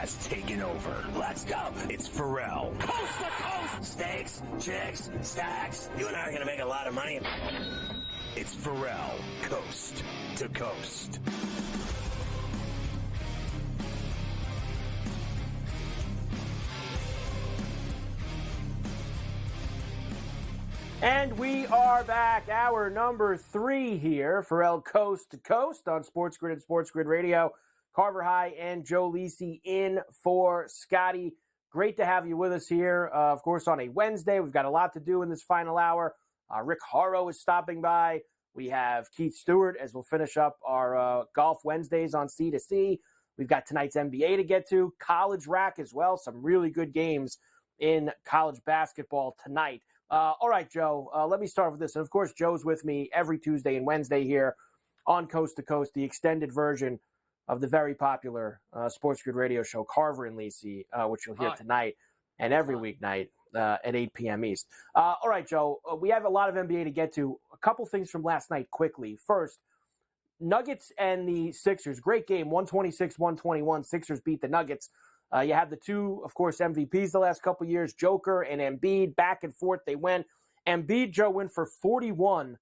has taken over. Let's go. It's Ferrall. Coast to coast. Steaks, chicks, stacks. You and I are going to make a lot of money. It's Ferrall. Coast to coast. And we are back, hour number 3 here, Ferrall Coast to Coast on SportsGrid and SportsGrid Radio. Carver High and Joe Lisi in for Scotty. Great to have you with us here, of course, on a Wednesday. We've got a lot to do in this final hour. Rick Haro is stopping by. We have Keith Stewart as we'll finish up our Golf Wednesdays on C2C. We've got tonight's NBA to get to, college rack as well. Some really good games in college basketball tonight. All right, Joe, let me start with this. And, of course, Joe's with me every Tuesday and Wednesday here on Coast to Coast, the extended version of the very popular SportsGrid radio show, Carver and Lisi, which you'll hear tonight and every weeknight at 8 p.m. East. All right, Joe, we have a lot of NBA to get to. A couple things from last night quickly. First, Nuggets and the Sixers. Great game, 126-121. Sixers beat the Nuggets. You have the two, of course, MVPs the last couple years, Joker and Embiid. Back and forth they went. Embiid, Joe, went for 41,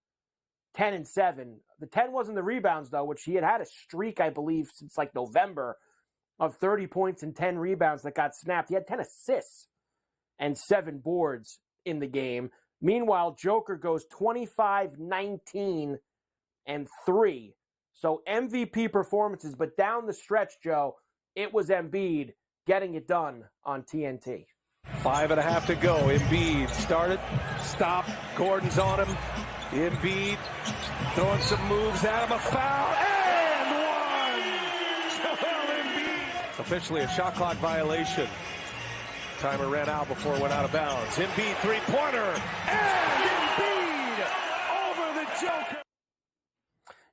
10, and 7. The 10 wasn't the rebounds, though, which he had a streak, I believe, since like November of 30 points and 10 rebounds that got snapped. He had 10 assists and 7 boards in the game. Meanwhile, Joker goes 25, 19, and 3. So MVP performances, but down the stretch, Joe, it was Embiid getting it done on TNT. 5.5 to go. Embiid started, stopped. Gordon's on him. Embiid throwing some moves at him. A foul and one. Joel Embiid. It's officially a shot clock violation. Timer ran out before it went out of bounds. Embiid three-pointer and Embiid over the Joker.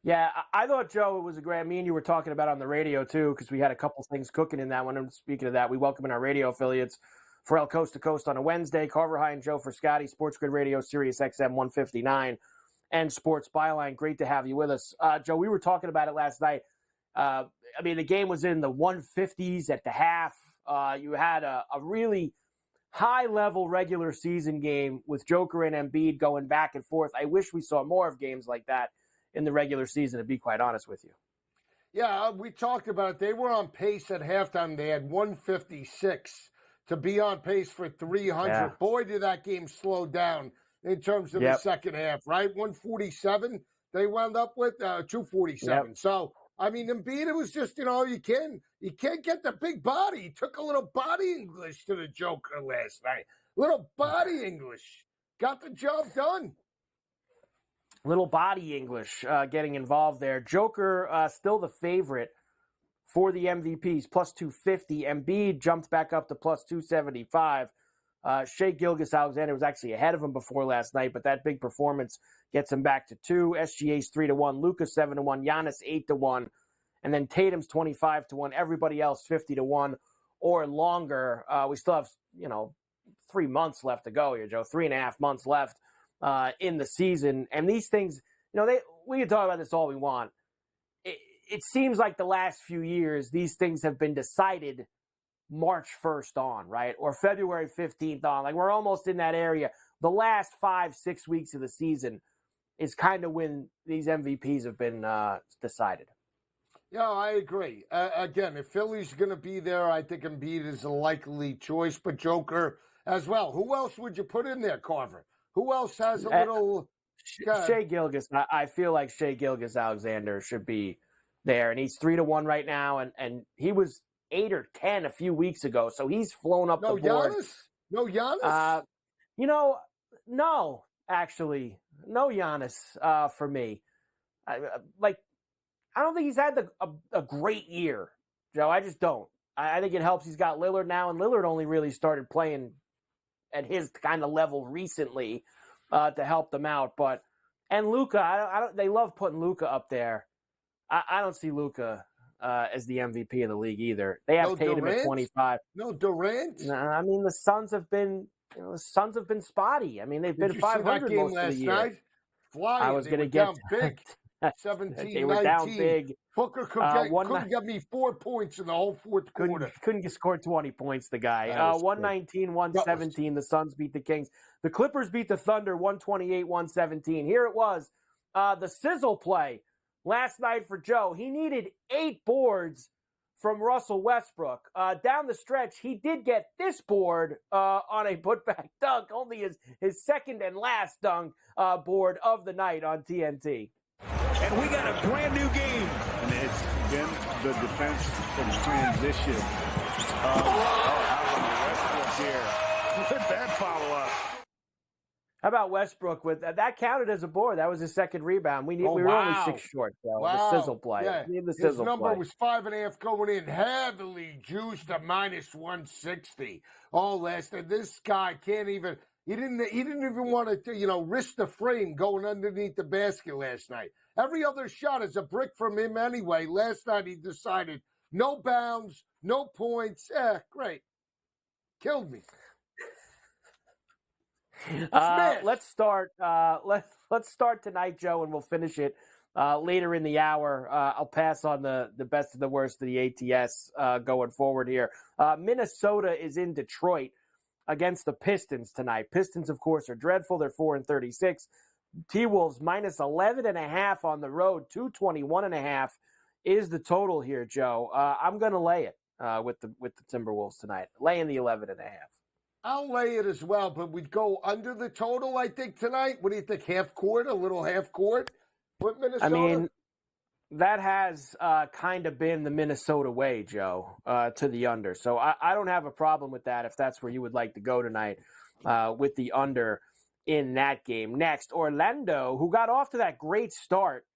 Yeah, I thought, Joe, it was a great. Me and you were talking about it on the radio, too, because we had a couple things cooking in that one. And speaking of that, we welcome in our radio affiliates, Ferrall Coast to Coast on a Wednesday, Carver High and Joe for Scotty, SportsGrid Radio, Sirius XM 159, and Sports Byline. Great to have you with us. Joe, we were talking about it last night. I mean, the game was in the 150s at the half. You had a really high-level regular season game with Joker and Embiid going back and forth. I wish we saw more of games like that in the regular season, to be quite honest with you. Yeah, we talked about it. They were on pace at halftime. They had 156 to be on pace for 300. Yeah. Boy, did that game slow down in terms of the second half, right? 147 they wound up with, 247. Yep. So, I mean, Embiid, it was just, you can't get the big body. He took a little body English to the Joker last night. Little body English. Got the job done. Little body English getting involved there. Joker still the favorite for the MVPs, plus 250. Embiid jumped back up to plus 275. Shai Gilgeous-Alexander was actually ahead of him before last night, but that big performance gets him back to 2. SGA's 3-1. Luka 7-1. Giannis 8-1. And then Tatum's 25-1. Everybody else 50-1 or longer. We still have, 3 months left to go here, Joe. 3.5 months left in the season. And these things, we can talk about this all we want. It seems like the last few years, these things have been decided March 1st on, right? Or February 15th on. Like, we're almost in that area. The last 5-6 weeks of the season is kind of when these MVPs have been decided. Yeah, I agree. Again, if Philly's going to be there, I think Embiid is a likely choice, but Joker as well. Who else would you put in there, Carver? Who else has a little... Shai Gilgeous. I feel like Shai Gilgeous-Alexander should be there, and he's 3-1 right now, and he was 8 or 10 a few weeks ago, so he's flown up the board. No Giannis? No, actually. No Giannis for me. I don't think he's had a great year, Joe. I just don't. I think it helps he's got Lillard now, and Lillard only really started playing at his kind of level recently to help them out. And Luka, they love putting Luka up there. I don't see Luka as the MVP of the league either. They have Tatum at 25. No Durant. I mean, the Suns have been spotty. I mean, they've been 500 most of the year. Night? Flying. I was going to get big. 17-19. They were down big. Booker couldn't get me 4 points in the whole fourth quarter. Couldn't score 20 points, the guy. 119-117, the Suns beat the Kings. The Clippers beat the Thunder 128-117. Here it was, the sizzle play last night for Joe. He needed 8 boards from Russell Westbrook. Down the stretch, he did get this board on a putback dunk, only his second and last dunk board of the night on TNT. And we got a brand new game. And it's been the defense in transition. How about Westbrook here? With that follow-up. How about Westbrook with that counted as a board? That was his second rebound. We were only 6 short, though. Wow. The sizzle play. Yeah. The sizzle his number play. was 5.5 going in, heavily juiced to -160. All last night. This guy can't even. He didn't even want to, risk the frame going underneath the basket last night. Every other shot is a brick from him anyway. Last night he decided no bounds, no points. Great. Killed me. Let's start. Let's start tonight, Joe, and we'll finish it later in the hour. I'll pass on the best of the worst of the ATS going forward here. Minnesota is in Detroit against the Pistons tonight. Pistons, of course, are dreadful. They're 4-36. T-Wolves -11.5 on the road. 221.5 is the total here, Joe. I'm going to lay it with the Timberwolves tonight. Laying the 11.5. I'll lay it as well, but we'd go under the total, I think, tonight. What do you think? Half court, a little half court with Minnesota? I mean, that has kind of been the Minnesota way, Joe, to the under. So I don't have a problem with that if that's where you would like to go tonight with the under in that game. Next, Orlando, who got off to that great start,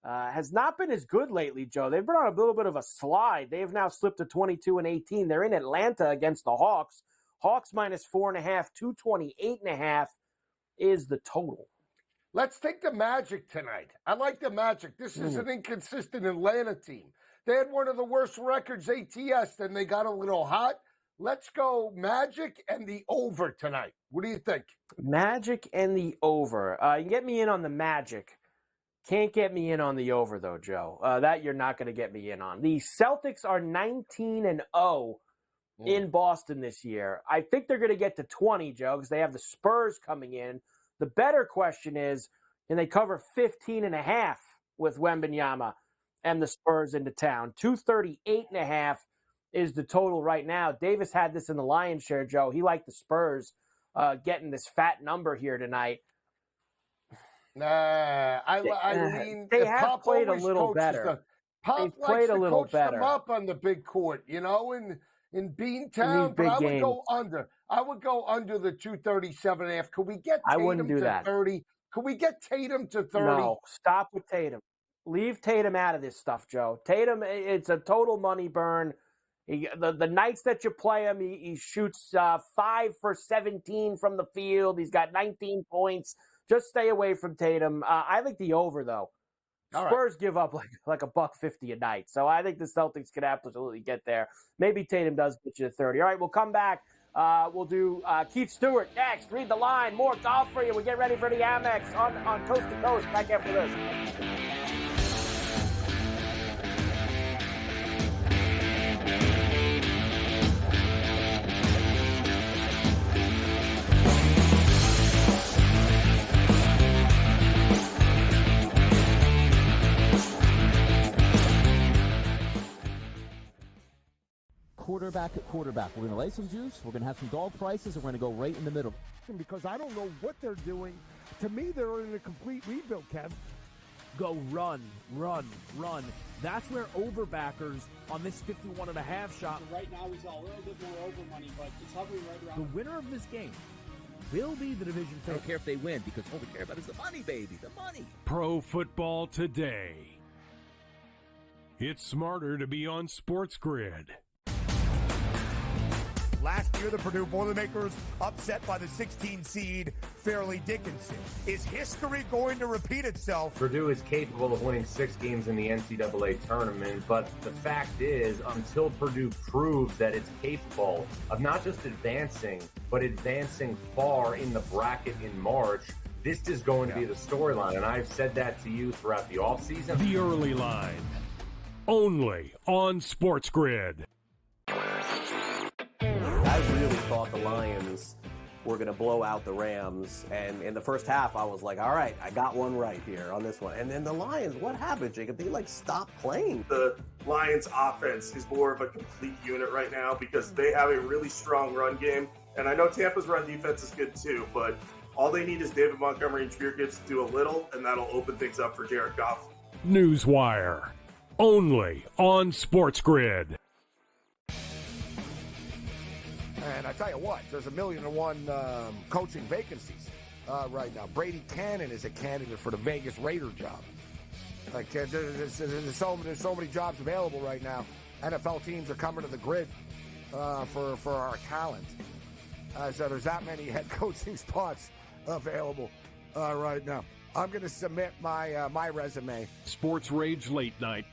has not been as good lately, Joe. They've been on a little bit of a slide. They have now slipped to 22-18. They're in Atlanta against the Hawks. Hawks -4.5, 228.5 is the total. Let's take the Magic tonight. I like the Magic. This is an inconsistent Atlanta team. They had one of the worst records ATS, then they got a little hot. Let's go Magic and the over tonight. What do you think? Magic and the over. You can get me in on the Magic. Can't get me in on the over, though, Joe. That you're not going to get me in on. The Celtics are 19-0 in Boston this year. I think they're going to get to 20, Joe, because they have the Spurs coming in. The better question is, can they cover 15.5 with Wembanyama and the Spurs into town? 238.5 is the total right now. Davis had this in the lion's share, Joe. He liked the Spurs getting this fat number here tonight. I mean, they have played a little better. They've played a little better. Them up on the big court, in Beantown, but I would go under. I would go under the 237.5. Could we get Tatum to 30? Could we get Tatum to 30? No, stop with Tatum. Leave Tatum out of this stuff, Joe. Tatum, it's a total money burn. The nights that you play him, he shoots 5 for 17 from the field. He's got 19 points. Just stay away from Tatum. I think the over, though. Spurs give up like $150 a night. So I think the Celtics could absolutely get there. Maybe Tatum does get you to 30. All right, we'll come back. We'll do Keith Stewart next. Read the line. More golf for you. We get ready for the Amex on Coast to Coast. Back after this. Quarterback at quarterback. We're going to lay some juice. We're going to have some dog prices, and we're going to go right in the middle. Because I don't know what they're doing. To me, they're in a complete rebuild, Kev. Go run. That's where overbackers on this 51.5 shot. Right now, he's a little bit more over money, but it's hovering right around. The winner of this game will be the division favorite. I don't care if they win, because all we care about is the money, baby, the money. Pro Football Today. It's smarter to be on SportsGrid. Last year, the Purdue Boilermakers upset by the 16 seed Fairleigh Dickinson. Is history going to repeat itself? Purdue is capable of winning 6 games in the NCAA tournament, but the fact is, until Purdue proves that it's capable of not just advancing, but advancing far in the bracket in March, This is going to be the storyline, and I've said that to you throughout the offseason. The Early Line, only on SportsGrid. I really thought the Lions were going to blow out the Rams, and in the first half, I was like, all right, I got one right here on this one. And then the Lions, what happened, Jacob? They, stopped playing. The Lions' offense is more of a complete unit right now because they have a really strong run game. And I know Tampa's run defense is good too, but all they need is David Montgomery and Jahmyr Gibbs to do a little, and that'll open things up for Jared Goff. Newswire, only on SportsGrid. And I tell you what, there's 1,000,001 coaching vacancies right now. Brady Cannon is a candidate for the Vegas Raider job. There's so many jobs available right now. NFL teams are coming to the grid for our talent. So there's that many head coaching spots available right now. I'm going to submit my resume. Sports Rage Late Night,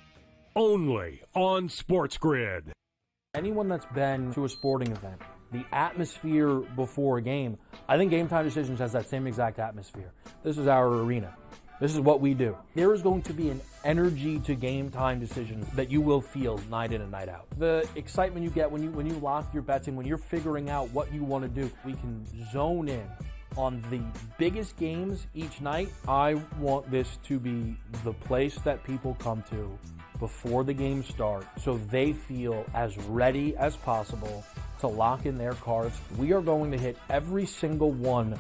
only on SportsGrid. Anyone that's been to a sporting event, the atmosphere before a game, I think Game Time Decisions has that same exact atmosphere. This is our arena. This is what we do. There is going to be an energy to Game Time Decisions that you will feel night in and night out. The excitement you get when you lock your bets in, when you're figuring out what you want to do, we can zone in on the biggest games each night. I want this to be the place that people come to before the games start so they feel as ready as possible to lock in their cards. We are going to hit every single one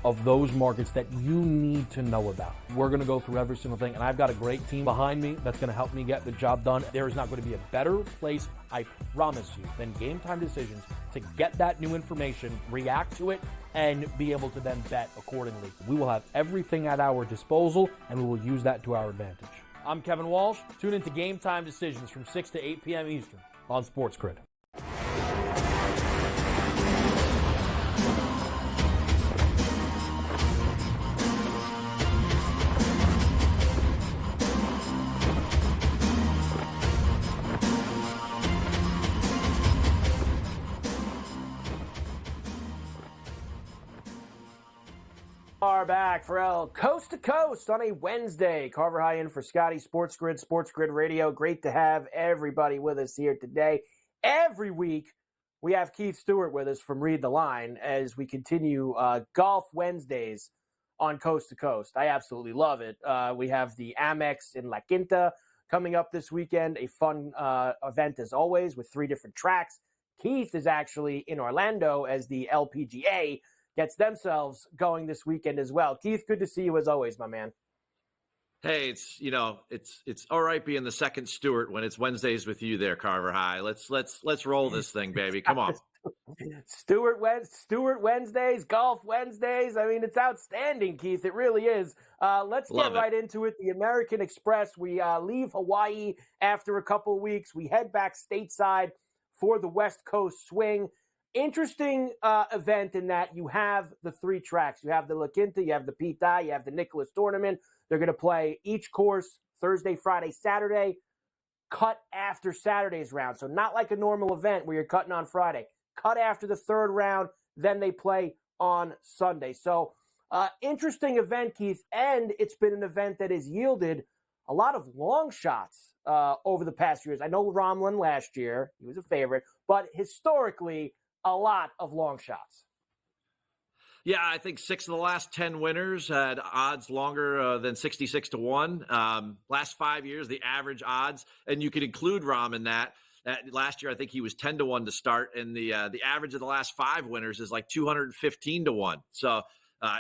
of those markets that you need to know about. We're going to go through every single thing, and I've got a great team behind me that's going to help me get the job done. There is not going to be a better place, I promise you, than Game Time Decisions to get that new information, react to it, and be able to then bet accordingly. We will have everything at our disposal, and we will use that to our advantage. I'm Kevin Walsh. Tune into Game Time Decisions from 6 to 8 p.m. Eastern on SportsGrid. Are back, Ferrall, coast to coast on a Wednesday. Carver High in for Scotty, SportsGrid Radio. Great to have everybody with us here today. Every week, we have Keith Stewart with us from Read the Line as we continue Golf Wednesdays on Coast to Coast. I absolutely love it. We have the Amex in La Quinta coming up this weekend, a fun event as always with 3 different tracks. Keith is actually in Orlando as the LPGA gets themselves going this weekend as well. Keith, good to see you as always, my man. Hey, it's all right being the second Stewart when it's Wednesdays with you there, Carver High. Let's roll this thing, baby. Come on. Stewart Wednesdays, Golf Wednesdays. I mean, it's outstanding, Keith. It really is. Let's get right into it. The American Express. We leave Hawaii after a couple weeks. We head back stateside for the West Coast swing. Interesting event in that you have the 3 tracks. You have the La Quinta, you have the Pete Dye, you have the Nicholas Tournament. They're going to play each course Thursday, Friday, Saturday, cut after Saturday's round. So not like a normal event where you're cutting on Friday. Cut after the 3rd round, then they play on Sunday. So interesting event, Keith, and it's been an event that has yielded a lot of long shots over the past years. I know Romlin last year, he was a favorite, but historically, a lot of long shots. Yeah, I think 6 of the last 10 winners had odds longer than 66 to 1. Last 5 years, the average odds, and you could include Rahm in that. Last year, I think he was 10 to 1 to start, and the average of the last 5 winners is like 215 to 1. So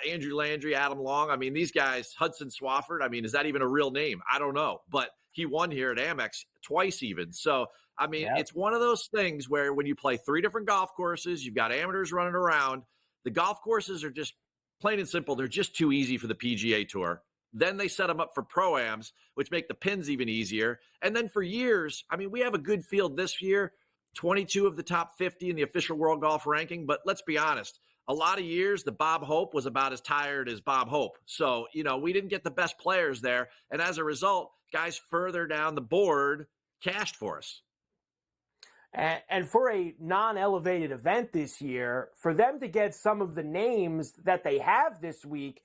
Andrew Landry, Adam Long, I mean, these guys, Hudson Swafford, I mean, is that even a real name? I don't know, but he won here at Amex twice even. So, I mean, It's one of those things where when you play 3 different golf courses, you've got amateurs running around. The golf courses are just plain and simple. They're just too easy for the PGA Tour. Then they set them up for pro-ams, which make the pins even easier. And then for years, I mean, we have a good field this year, 22 of the top 50 in the official world golf ranking. But let's be honest, a lot of years, the Bob Hope was about as tired as Bob Hope. So, we didn't get the best players there. And as a result, guys further down the board cashed for us. And for a non-elevated event this year, for them to get some of the names that they have this week,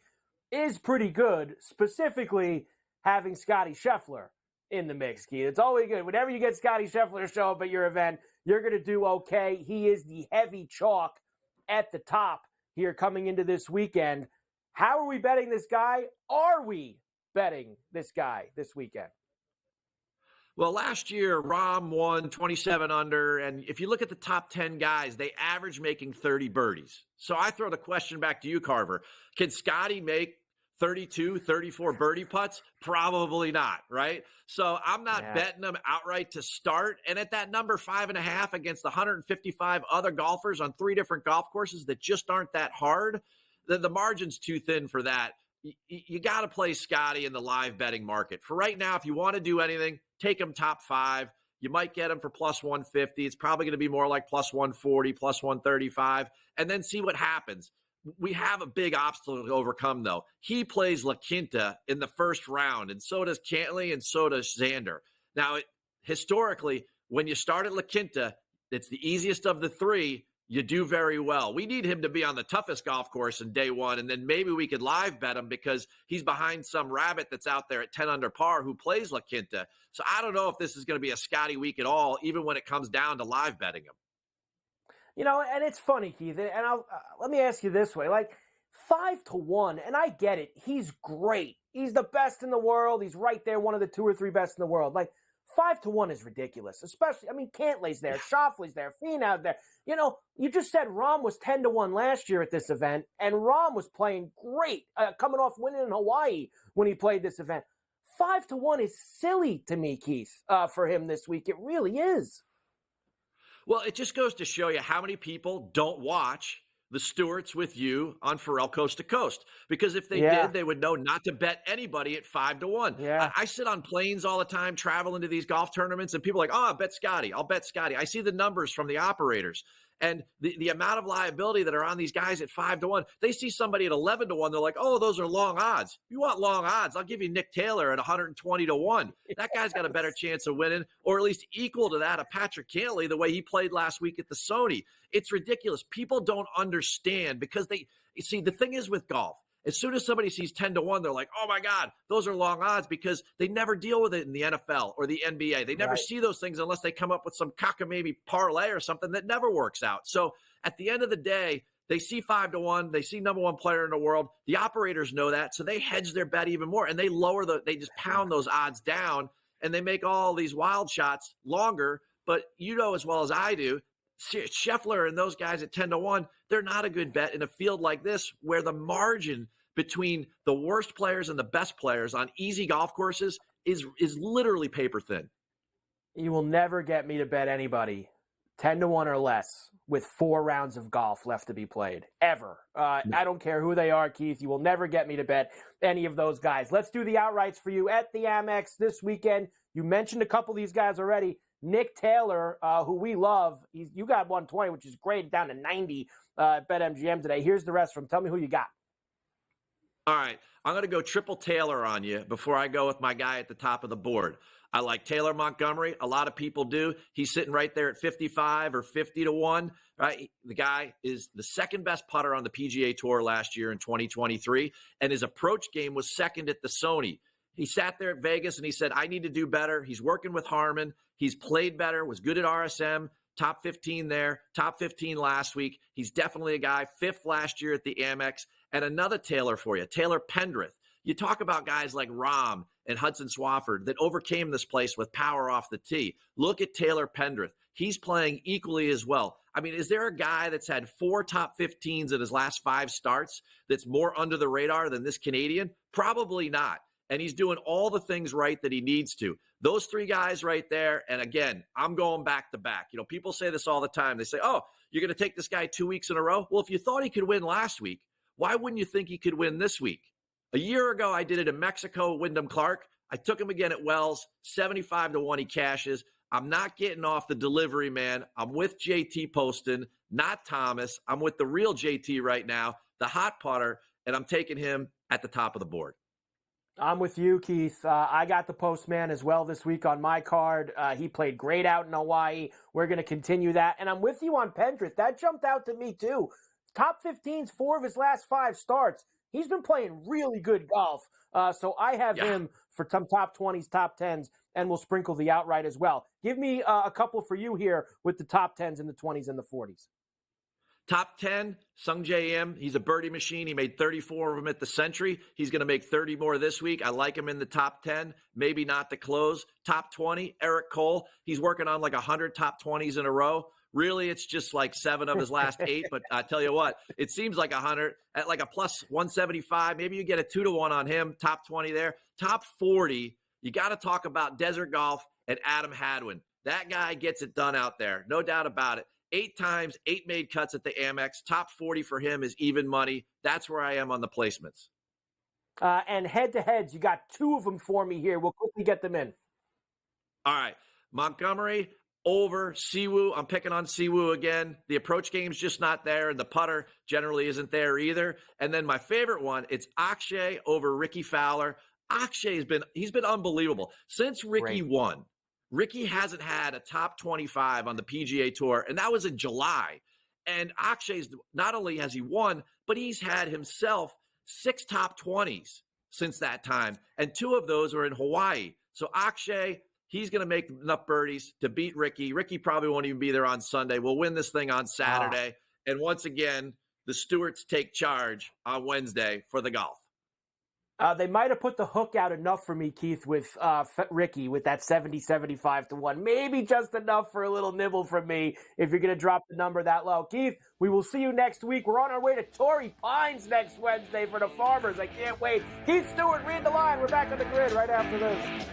is pretty good, specifically having Scotty Scheffler in the mix, Keith. It's always good. Whenever you get Scotty Scheffler to show up at your event, you're going to do okay. He is the heavy chalk at the top here coming into this weekend. How are we betting this guy? Are we betting this guy this weekend? Well, last year, Rahm won 27 under, and if you look at the top 10 guys, they average making 30 birdies. So I throw the question back to you, Carver. Can Scotty make 32, 34 birdie putts? Probably not, right? So I'm not betting him outright to start. And at that number 5.5 against 155 other golfers on 3 different golf courses that just aren't that hard, the margin's too thin for that. You got to play Scotty in the live betting market. For right now, if you want to do anything, take him top 5. You might get him for plus 150. It's probably going to be more like plus 140, plus 135, and then see what happens. We have a big obstacle to overcome, though. He plays La Quinta in the first round, and so does Cantley, and so does Xander. Now, historically, when you start at La Quinta, it's the easiest of the 3. You do very well. We need him to be on the toughest golf course in day 1, and then maybe we could live bet him because he's behind some rabbit that's out there at 10 under par who plays La Quinta. So I don't know if this is going to be a Scotty week at all, even when it comes down to live betting him. You know, and it's funny, Keith, and let me ask you this way. Like, 5-1, and I get it. He's great. He's the best in the world. He's right there, one of the 2 or 3 best in the world. Like, 5-1 is ridiculous, especially, I mean, Cantley's there, Schauffele's there, Finau there. You know, you just said Rahm was 10-1 last year at this event, and Rahm was playing great, coming off winning in Hawaii when he played this event. 5-1 is silly to me, Keith, for him this week. It really is. Well, it just goes to show you how many people don't watch the Stewarts with you on Ferrall Coast to Coast. Because if they did, they would know not to bet anybody at 5-1. Yeah. I sit on planes all the time, traveling to these golf tournaments, and people are like, oh, I'll bet Scotty. I'll bet Scotty. I see the numbers from the operators. And the amount of liability that are on these guys at 5-1, they see somebody at 11-1. They're like, oh, those are long odds. If you want long odds, I'll give you Nick Taylor at 120-1. That guy's got a better chance of winning, or at least equal to that of Patrick Cantley, the way he played last week at the Sony. It's ridiculous. People don't understand because you see, the thing is with golf, as soon as somebody sees 10-1, they're like, oh, my God, those are long odds because they never deal with it in the NFL or the NBA. They never see those things unless they come up with some cockamamie parlay or something that never works out. So at the end of the day, they see 5-1. They see number 1 player in the world. The operators know that, so they hedge their bet even more, and they just pound those odds down, and they make all these wild shots longer. But you know as well as I do, Scheffler and those guys at 10-1, they're not a good bet in a field like this where the margin between the worst players and the best players on easy golf courses is literally paper thin. You will never get me to bet anybody 10-1 or less with 4 rounds of golf left to be played, ever. I don't care who they are, Keith. You will never get me to bet any of those guys. Let's do the outrights for you at the Amex this weekend. You mentioned a couple of these guys already. Nick Taylor, who we love, you got 120, which is great, down to 90 at BetMGM today. Here's the rest from him. Tell me who you got. All right, I'm going to go triple Taylor on you before I go with my guy at the top of the board. I like Taylor Montgomery. A lot of people do. He's sitting right there at 55 or 50-1. Right? The guy is the second best putter on the PGA Tour last year in 2023, and his approach game was second at the Sony. He sat there at Vegas and he said, I need to do better. He's working with Harmon. He's played better, was good at RSM, top 15 there, top 15 last week. He's definitely a guy, 5th last year at the Amex. And another Taylor for you, Taylor Pendrith. You talk about guys like Rahm and Hudson Swafford that overcame this place with power off the tee. Look at Taylor Pendrith. He's playing equally as well. I mean, is there a guy that's had 4 top 15s in his last 5 starts that's more under the radar than this Canadian? Probably not. And he's doing all the things right that he needs to. Those 3 guys right there, and again, I'm going back to back. You know, people say this all the time. They say, oh, you're going to take this guy 2 weeks in a row? Well, if you thought he could win last week, why wouldn't you think he could win this week? A year ago, I did it in Mexico, Wyndham Clark. I took him again at Wells, 75-1 he cashes. I'm not getting off the delivery, man. I'm with JT Poston, not Thomas. I'm with the real JT right now, the hot putter, and I'm taking him at the top of the board. I'm with you, Keith. I got the Postman as well this week on my card. He played great out in Hawaii. We're going to continue that. And I'm with you on Pendrith. That jumped out to me, too. Top 15s, 4 of his last 5 starts. He's been playing really good golf. So I have him for some top 20s, top 10s, and we'll sprinkle the outright as well. Give me a couple for you here with the top 10s and the 20s and the 40s. Top 10, Sung J M. He's a birdie machine. He made 34 of them at the Century. He's going to make 30 more this week. I like him in the top 10, maybe not to close. Top 20, Eric Cole. He's working on like 100 top 20s in a row. Really, it's just like 7 of his last 8. But I tell you what, it seems like 100 at like a plus 175. Maybe you get a 2-1 on him. Top 20 there. Top 40, you got to talk about Desert Golf and Adam Hadwin. That guy gets it done out there. No doubt about it. 8 times, 8 made cuts at the Amex. Top 40 for him is even money. That's where I am on the placements. And head-to-heads, you got 2 of them for me here. We'll quickly get them in. All right. Montgomery over Siwoo. I'm picking on Siwoo again. The approach game's just not there, and the putter generally isn't there either. And then my favorite one, it's Akshay over Ricky Fowler. Akshay's been unbelievable. Since Ricky won, Ricky hasn't had a top 25 on the PGA Tour, and that was in July. And Akshay's, not only has he won, but he's had himself 6 top 20s since that time, and 2 of those are in Hawaii. So Akshay, he's going to make enough birdies to beat Ricky. Ricky probably won't even be there on Sunday. We'll win this thing on Saturday. And once again, the Stewarts take charge on Wednesday for the golf. They might have put the hook out enough for me, Keith, with Ricky with that 70-75 to 1. Maybe just enough for a little nibble from me if you're going to drop the number that low. Keith, we will see you next week. We're on our way to Torrey Pines next Wednesday for the Farmers. I can't wait. Keith Stewart, read the line. We're back on the grid right after this.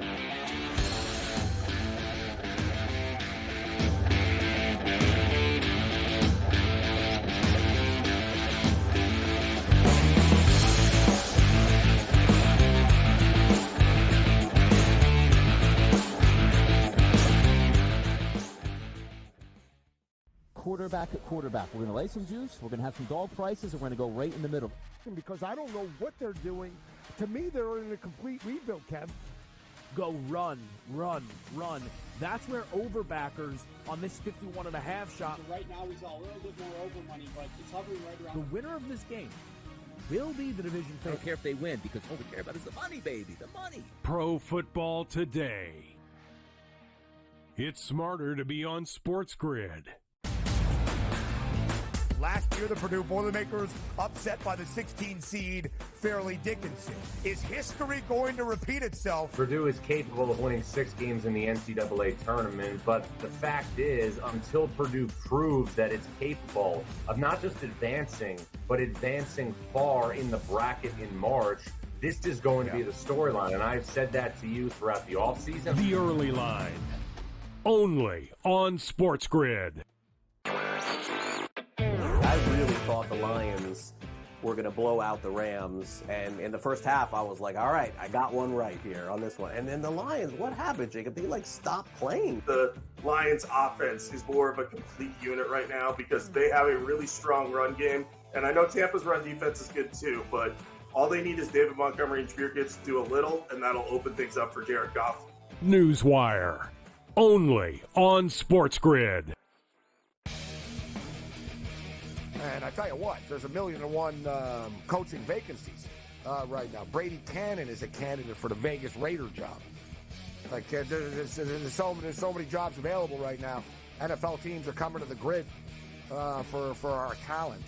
Quarterback at quarterback. We're going to lay some juice. We're going to have some dog prices, and we're going to go right in the middle. Because I don't know what they're doing. To me, they're in a complete rebuild, Kev. Go run, run, run. That's where overbackers on this 51.5 shot. Right now, he's a little bit more over money, but it's hovering right around. The winner of this game will be the division I favorite. don't care if they win, because all we care about is the money, baby, the money. Pro Football Today. It's smarter to be on SportsGrid. Last year, the Purdue Boilermakers upset by the 16 seed Fairleigh Dickinson. Is history going to repeat itself? Purdue is capable of winning 6 games in the NCAA tournament, but the fact is, until Purdue proves that it's capable of not just advancing, but advancing far in the bracket in March, this is going to be the storyline. And I've said that to you throughout the offseason. The early line, only on SportsGrid. I really thought the Lions were going to blow out the Rams. And in the first half, I was like, all right, I got one right here on this one. And then the Lions, what happened, Jacob? They, stopped playing. The Lions offense is more of a complete unit right now because they have a really strong run game. And I know Tampa's run defense is good too, but all they need is David Montgomery and Jameer Gibbs to do a little, and that'll open things up for Jared Goff. Newswire, only on SportsGrid. And I tell you what, there's 1,000,001 coaching vacancies right now. Brady Cannon is a candidate for the Vegas Raider job. There's so many jobs available right now. NFL teams are coming to the grid for our talent.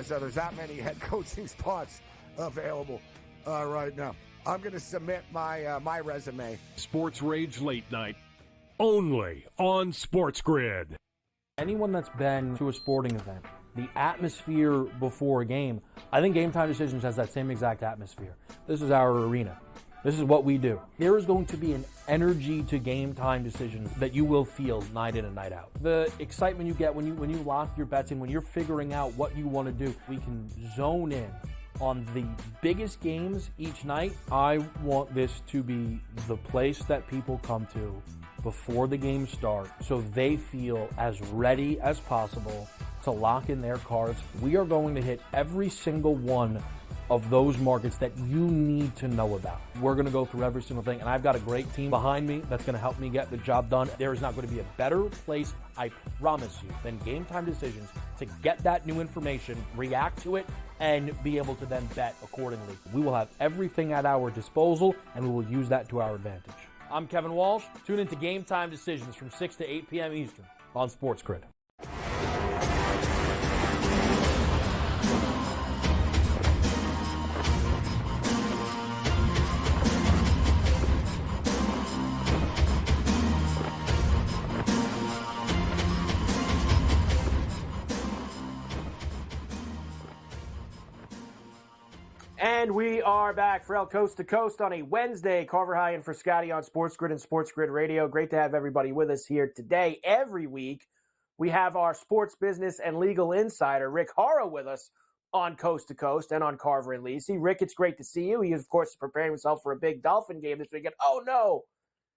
So there's that many head coaching spots available right now. I'm going to submit my resume. Sports Rage Late Night, only on SportsGrid. Anyone that's been to a sporting event, the atmosphere before a game, I think Game Time Decisions has that same exact atmosphere. This is our arena. This is what we do. There is going to be an energy to Game Time Decisions that you will feel night in and night out. The excitement you get when you lock your bets in, when you're figuring out what you want to do, we can zone in on the biggest games each night. I want this to be the place that people come to before the games start so they feel as ready as possible to lock in their cards. We are going to hit every single one of those markets that you need to know about. We're going to go through every single thing, and I've got a great team behind me that's going to help me get the job done. There is not going to be a better place, I promise you, than Game Time Decisions to get that new information, react to it, and be able to then bet accordingly. We will have everything at our disposal, and we will use that to our advantage. I'm Kevin Walsh. Tune into Game Time Decisions from 6 to 8 p.m. Eastern on SportsGrid. And we are back, Ferrall Coast to Coast on a Wednesday. Carver High and for Scotty on SportsGrid and SportsGrid Radio. Great to have everybody with us here today. Every week, we have our sports business and legal insider, Rick Hara, with us on Coast to Coast and on Carver and Lisi. Rick, it's great to see you. He is, of course, preparing himself for a big Dolphin game this weekend. Oh, no,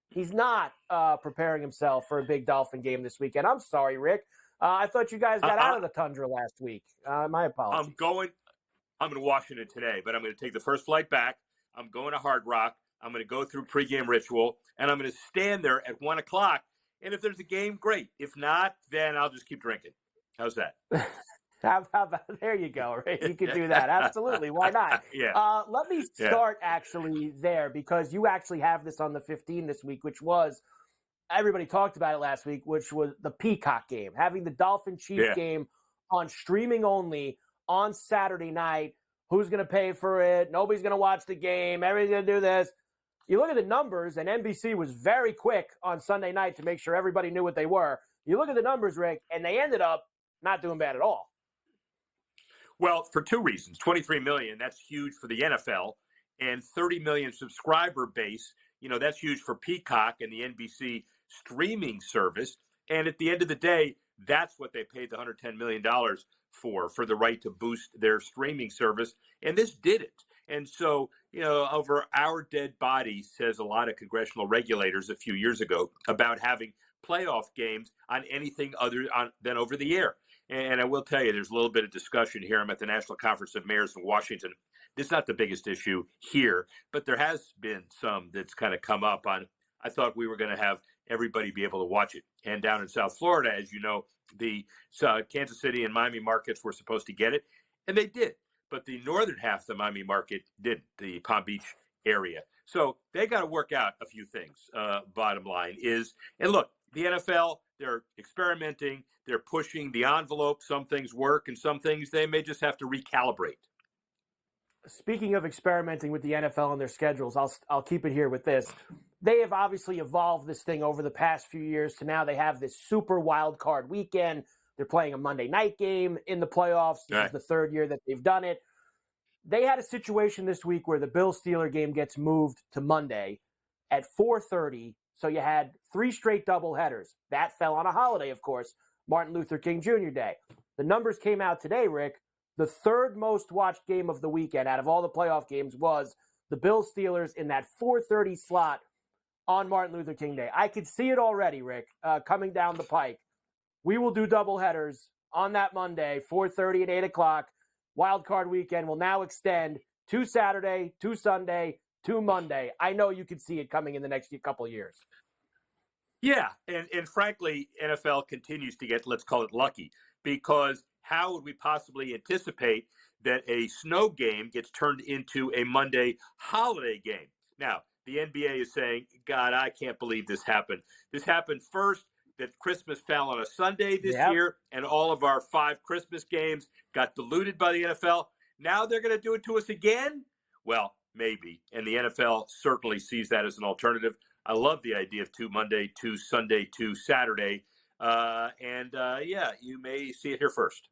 he's not preparing himself for a big Dolphin game this weekend. I'm sorry, Rick. I thought you guys got out of the tundra last week. My apologies. I'm in Washington today, but I'm going to take the first flight back. I'm going to Hard Rock. I'm going to go through pregame ritual, and I'm going to stand there at 1 o'clock. And if there's a game, great. If not, then I'll just keep drinking. How's that? How about, there you go, Rick. You can do that. Absolutely. Why not? Yeah. Let me start actually there, because you actually have this on the 15 this week, which was, everybody talked about it last week, which was the Peacock game, having the Dolphin-Chiefs game on streaming only on Saturday night. Who's going to pay for it? Nobody's going to watch the game. Everybody's going to do this. You look at the numbers, and NBC was very quick on Sunday night to make sure everybody knew what they were. You look at the numbers, Rick, and they ended up not doing bad at all. Well, for two reasons. 23 million, that's huge for the NFL, and 30 million subscriber base, that's huge for Peacock and the NBC streaming service. And at the end of the day, that's what they paid the $110 million for the right to boost their streaming service. And this did it. And so, over our dead body, says a lot of congressional regulators a few years ago about having playoff games on anything other than over the air. And I will tell you, there's a little bit of discussion here. I'm at the National Conference of Mayors in Washington. This is not the biggest issue here, but there has been some that's kind of come up on. I thought we were going to have everybody be able to watch it. And down in South Florida, as you know, the Kansas City and Miami markets were supposed to get it, and they did. But the northern half of the Miami market didn't, the Palm Beach area. So they got to work out a few things. Bottom line is, and look, the NFL, they're experimenting, they're pushing the envelope. Some things work, and some things they may just have to recalibrate. Speaking of experimenting with the NFL and their schedules, I'll keep it here with this. They have obviously evolved this thing over the past few years to now they have this super wild card weekend. They're playing a Monday night game in the playoffs. This is the third year that they've done it. They had a situation this week where the Bills-Steelers game gets moved to Monday at 4:30. So you had 3 straight doubleheaders. That fell on a holiday, of course, Martin Luther King Jr. Day. The numbers came out today, Rick. The third most watched game of the weekend out of all the playoff games was the Bills-Steelers in that 4:30 slot on Martin Luther King Day. I could see it already, Rick, coming down the pike. We will do doubleheaders on that Monday, 4:30 and 8 o'clock. Wild card weekend will now extend to Saturday, to Sunday, to Monday. I know you could see it coming in the next couple of years. Yeah, and frankly, NFL continues to get, let's call it lucky, because how would we possibly anticipate that a snow game gets turned into a Monday holiday game? Now, the NBA is saying, God, I can't believe this happened. This happened first, that Christmas fell on a Sunday this year, and all of our 5 Christmas games got diluted by the NFL. Now they're going to do it to us again? Well, maybe. And the NFL certainly sees that as an alternative. I love the idea of 2 Monday, 2 Sunday, 2 Saturday. Yeah, you may see it here first.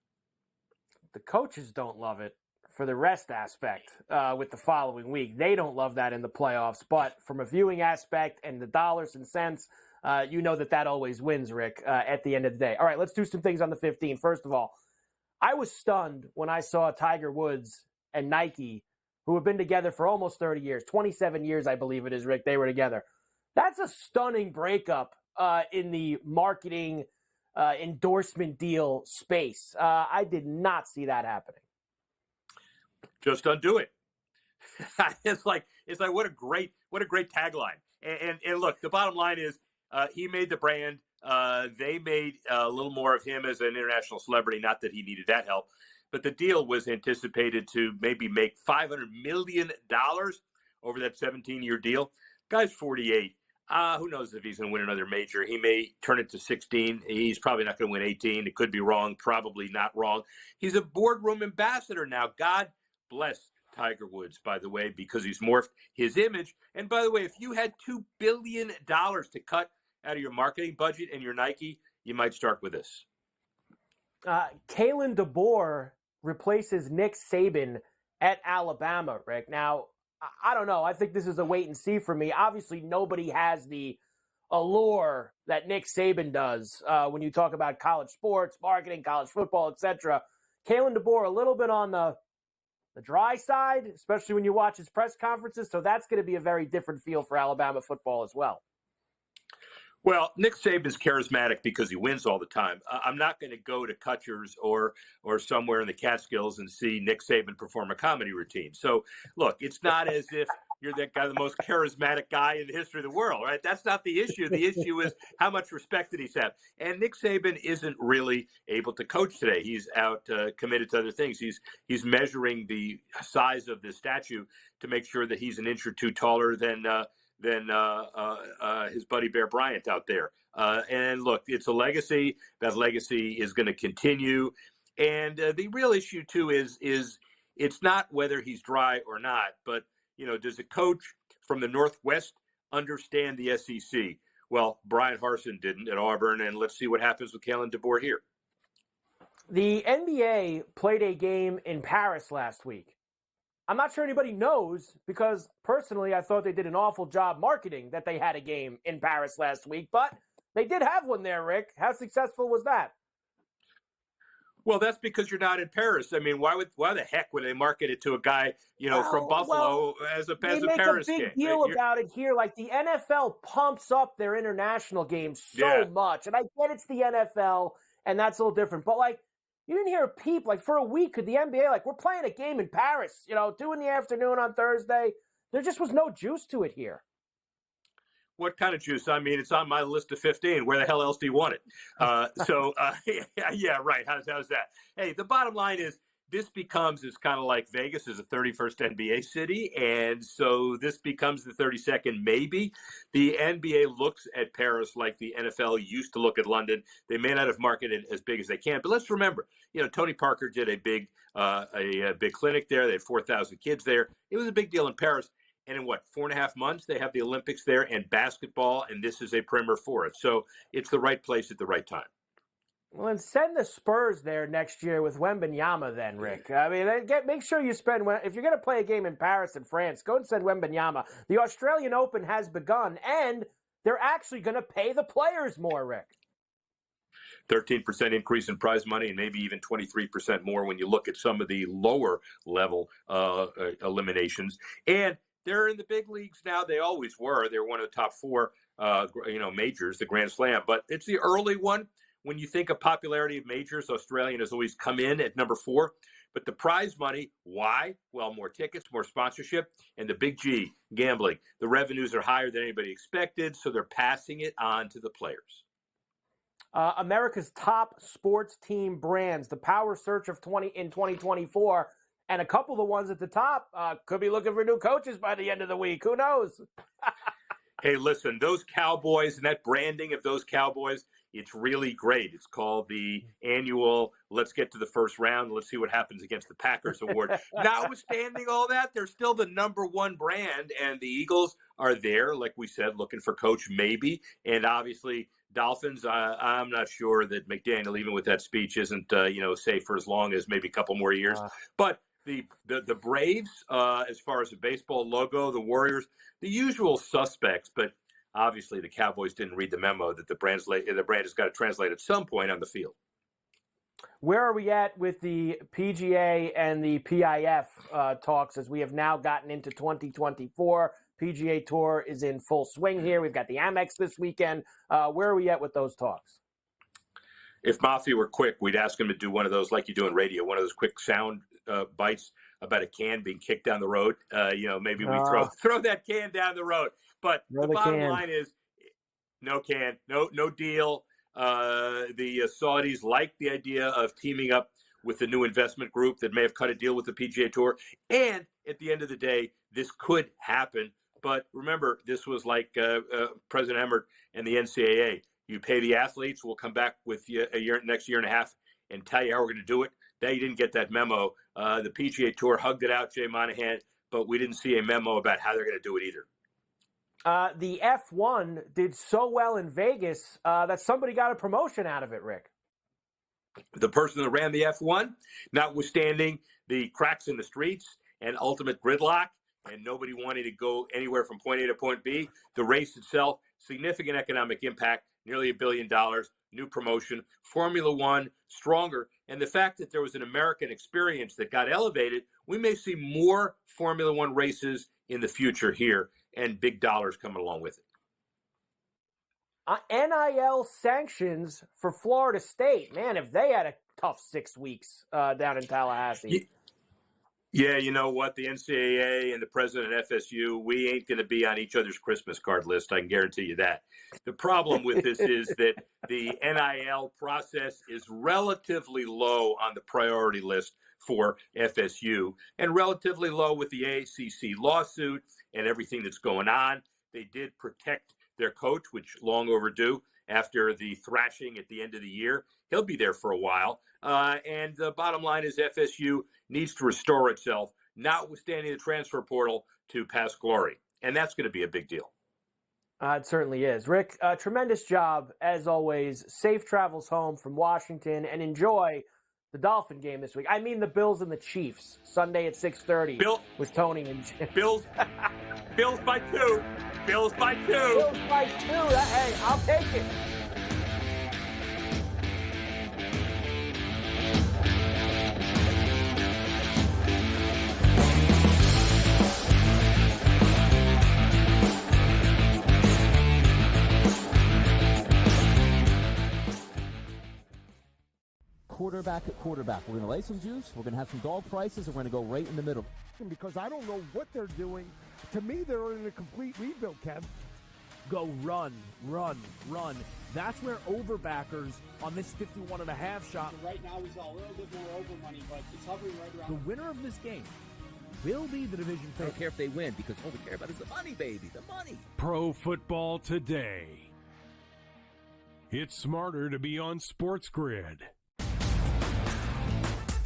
The coaches don't love it for the rest aspect with the following week. They don't love that in the playoffs. But from a viewing aspect and the dollars and cents, you know that always wins, Rick, at the end of the day. All right, let's do some things on the 15. First of all, I was stunned when I saw Tiger Woods and Nike, who have been together for almost 30 years, 27 years, I believe it is, Rick, they were together. That's a stunning breakup in the marketing endorsement deal space. I did not see that happening. Just undo it. It's like what a great tagline. And look, the bottom line is he made the brand. They made a little more of him as an international celebrity. Not that he needed that help, but the deal was anticipated to maybe make $500 million over that 17-year deal. Guy's 48. Who knows if he's going to win another major? He may turn it to 16. He's probably not going to win 18. It could be wrong. Probably not wrong. He's a boardroom ambassador now. God bless Tiger Woods, by the way, because he's morphed his image. And by the way, if you had $2 billion to cut out of your marketing budget and your Nike, you might start with this. Kalen DeBoer replaces Nick Saban at Alabama, Rick. Now, I don't know. I think this is a wait and see for me. Obviously, nobody has the allure that Nick Saban does when you talk about college sports, marketing, college football, etc. Kalen DeBoer, a little bit on the dry side, especially when you watch his press conferences. So that's going to be a very different feel for Alabama football as well. Well, Nick Saban's charismatic because he wins all the time. I'm not going to go to Kutcher's or somewhere in the Catskills and see Nick Saban perform a comedy routine. So, look, it's not as if you're that guy, the most charismatic guy in the history of the world, right? That's not the issue. The issue is how much respect did he have? And Nick Saban isn't really able to coach today. He's out committed to other things. He's measuring the size of the statue to make sure that he's an inch or two taller than his buddy Bear Bryant out there. And look, it's a legacy. That legacy is going to continue. And the real issue, too, is it's not whether he's dry or not, but, does a coach from the Northwest understand the SEC? Well, Brian Harsin didn't at Auburn, and let's see what happens with Kalen DeBoer here. The NBA played a game in Paris last week. I'm not sure anybody knows because, personally, I thought they did an awful job marketing that they had a game in Paris last week. But they did have one there, Rick. How successful was that? Well, that's because you're not in Paris. I mean, why the heck would they market it to a guy, from Buffalo as a Paris game? They make a big deal about it here. Like, the NFL pumps up their international games so much. And I get it's the NFL, and that's a little different. But, you didn't hear a peep. For a week, could the NBA, we're playing a game in Paris, 2 in the afternoon on Thursday. There just was no juice to it here. What kind of juice? I mean, it's on my list of 15. Where the hell else do you want it? Yeah, right. How's that? Hey, the bottom line is this becomes, it's kind of like Vegas is a 31st NBA city. And so this becomes the 32nd, maybe. The NBA looks at Paris like the NFL used to look at London. They may not have marketed it as big as they can. But let's remember, Tony Parker did a big clinic there. They had 4,000 kids there. It was a big deal in Paris. And in 4.5 months, they have the Olympics there and basketball, and this is a primer for it. So it's the right place at the right time. Well, then send the Spurs there next year with Wembanyama then, Rick. I mean, make sure you spend, if you're going to play a game in Paris and France, go and send Wembanyama. The Australian Open has begun, and they're actually going to pay the players more, Rick. 13% increase in prize money and maybe even 23% more when you look at some of the lower level eliminations. And they're in the big leagues now. They always were. They're one of the top 4, majors, the Grand Slam. But it's the early one. When you think of popularity of majors, Australian has always come in at number 4. But the prize money, why? Well, more tickets, more sponsorship, and the big G, gambling. The revenues are higher than anybody expected, so they're passing it on to the players. America's top sports team brands, the power search of 2024. And a couple of the ones at the top could be looking for new coaches by the end of the week. Who knows? Hey, listen, those Cowboys and that branding of those Cowboys, it's really great. It's called the annual Let's Get to the First Round. Let's see what happens against the Packers award. Notwithstanding all that, they're still the number 1 brand. And the Eagles are there, like we said, looking for coach maybe. And obviously, Dolphins, I'm not sure that McDaniel, even with that speech, isn't, safe for as long as maybe a couple more years. But the Braves, as far as the baseball logo, the Warriors, the usual suspects, but obviously the Cowboys didn't read the memo that the brand has got to translate at some point on the field. Where are we at with the PGA and the PIF talks as we have now gotten into 2024? PGA Tour is in full swing here. We've got the Amex this weekend. Where are we at with those talks? If Mafia were quick, we'd ask him to do one of those like you do in radio, one of those quick sound bites about a can being kicked down the road. Maybe we throw that can down the road. But the bottom line is no can, no deal. The Saudis like the idea of teaming up with the new investment group that may have cut a deal with the PGA Tour. And at the end of the day, this could happen. But remember, this was like President Emmert and the NCAA. You pay the athletes, we'll come back with you next year and a half and tell you how we're going to do it. Now you didn't get that memo. The PGA Tour hugged it out, Jay Monahan, but we didn't see a memo about how they're going to do it either. The F1 did so well in Vegas that somebody got a promotion out of it, Rick. The person that ran the F1, notwithstanding the cracks in the streets and ultimate gridlock, and nobody wanting to go anywhere from point A to point B, the race itself, significant economic impact, nearly $1 billion, new promotion, Formula One, stronger. And the fact that there was an American experience that got elevated, we may see more Formula One races in the future here and big dollars coming along with it. NIL sanctions for Florida State. Man, if they had a tough 6 weeks down in Tallahassee. Yeah, you know what? The NCAA and the president of FSU, we ain't going to be on each other's Christmas card list. I can guarantee you that. The problem with this is that the NIL process is relatively low on the priority list for FSU and relatively low with the ACC lawsuit and everything that's going on. They did protect their coach, which long overdue after the thrashing at the end of the year. He'll be there for a while. And the bottom line is FSU needs to restore itself, notwithstanding the transfer portal, to past glory. And that's going to be a big deal. It certainly is. Rick, tremendous job, as always. Safe travels home from Washington, and enjoy the Dolphin game this week. I mean the Bills and the Chiefs, Sunday at 6:30 with Tony and Jim. Bills by 2. Bills by 2. Bills by 2. Hey, I'll take it. Quarterback at quarterback. We're going to lay some juice. We're going to have some dog prices, and we're going to go right in the middle. Because I don't know what they're doing. To me, they're in a complete rebuild, Kev. Go run. That's where overbackers on this 51.5 shot. Right now, he's a little bit more over money, but it's hovering right around. The winner of this game will be the division I favorite. don't care if they win, because all we care about is the money, baby. The money. Pro Football Today. It's smarter to be on SportsGrid.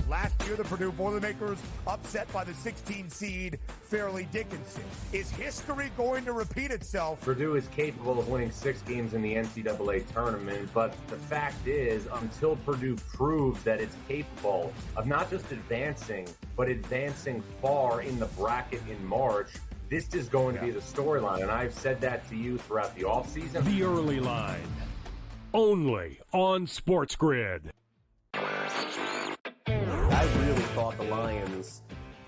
Last year, the Purdue Boilermakers upset by the 16 seed Fairleigh Dickinson. Is history going to repeat itself? Purdue is capable of winning 6 games in the NCAA tournament, but the fact is, until Purdue proves that it's capable of not just advancing, but advancing far in the bracket in March, this is going to be the storyline. And I've said that to you throughout the offseason. The Early Line. Only on SportsGrid. I really thought the Lions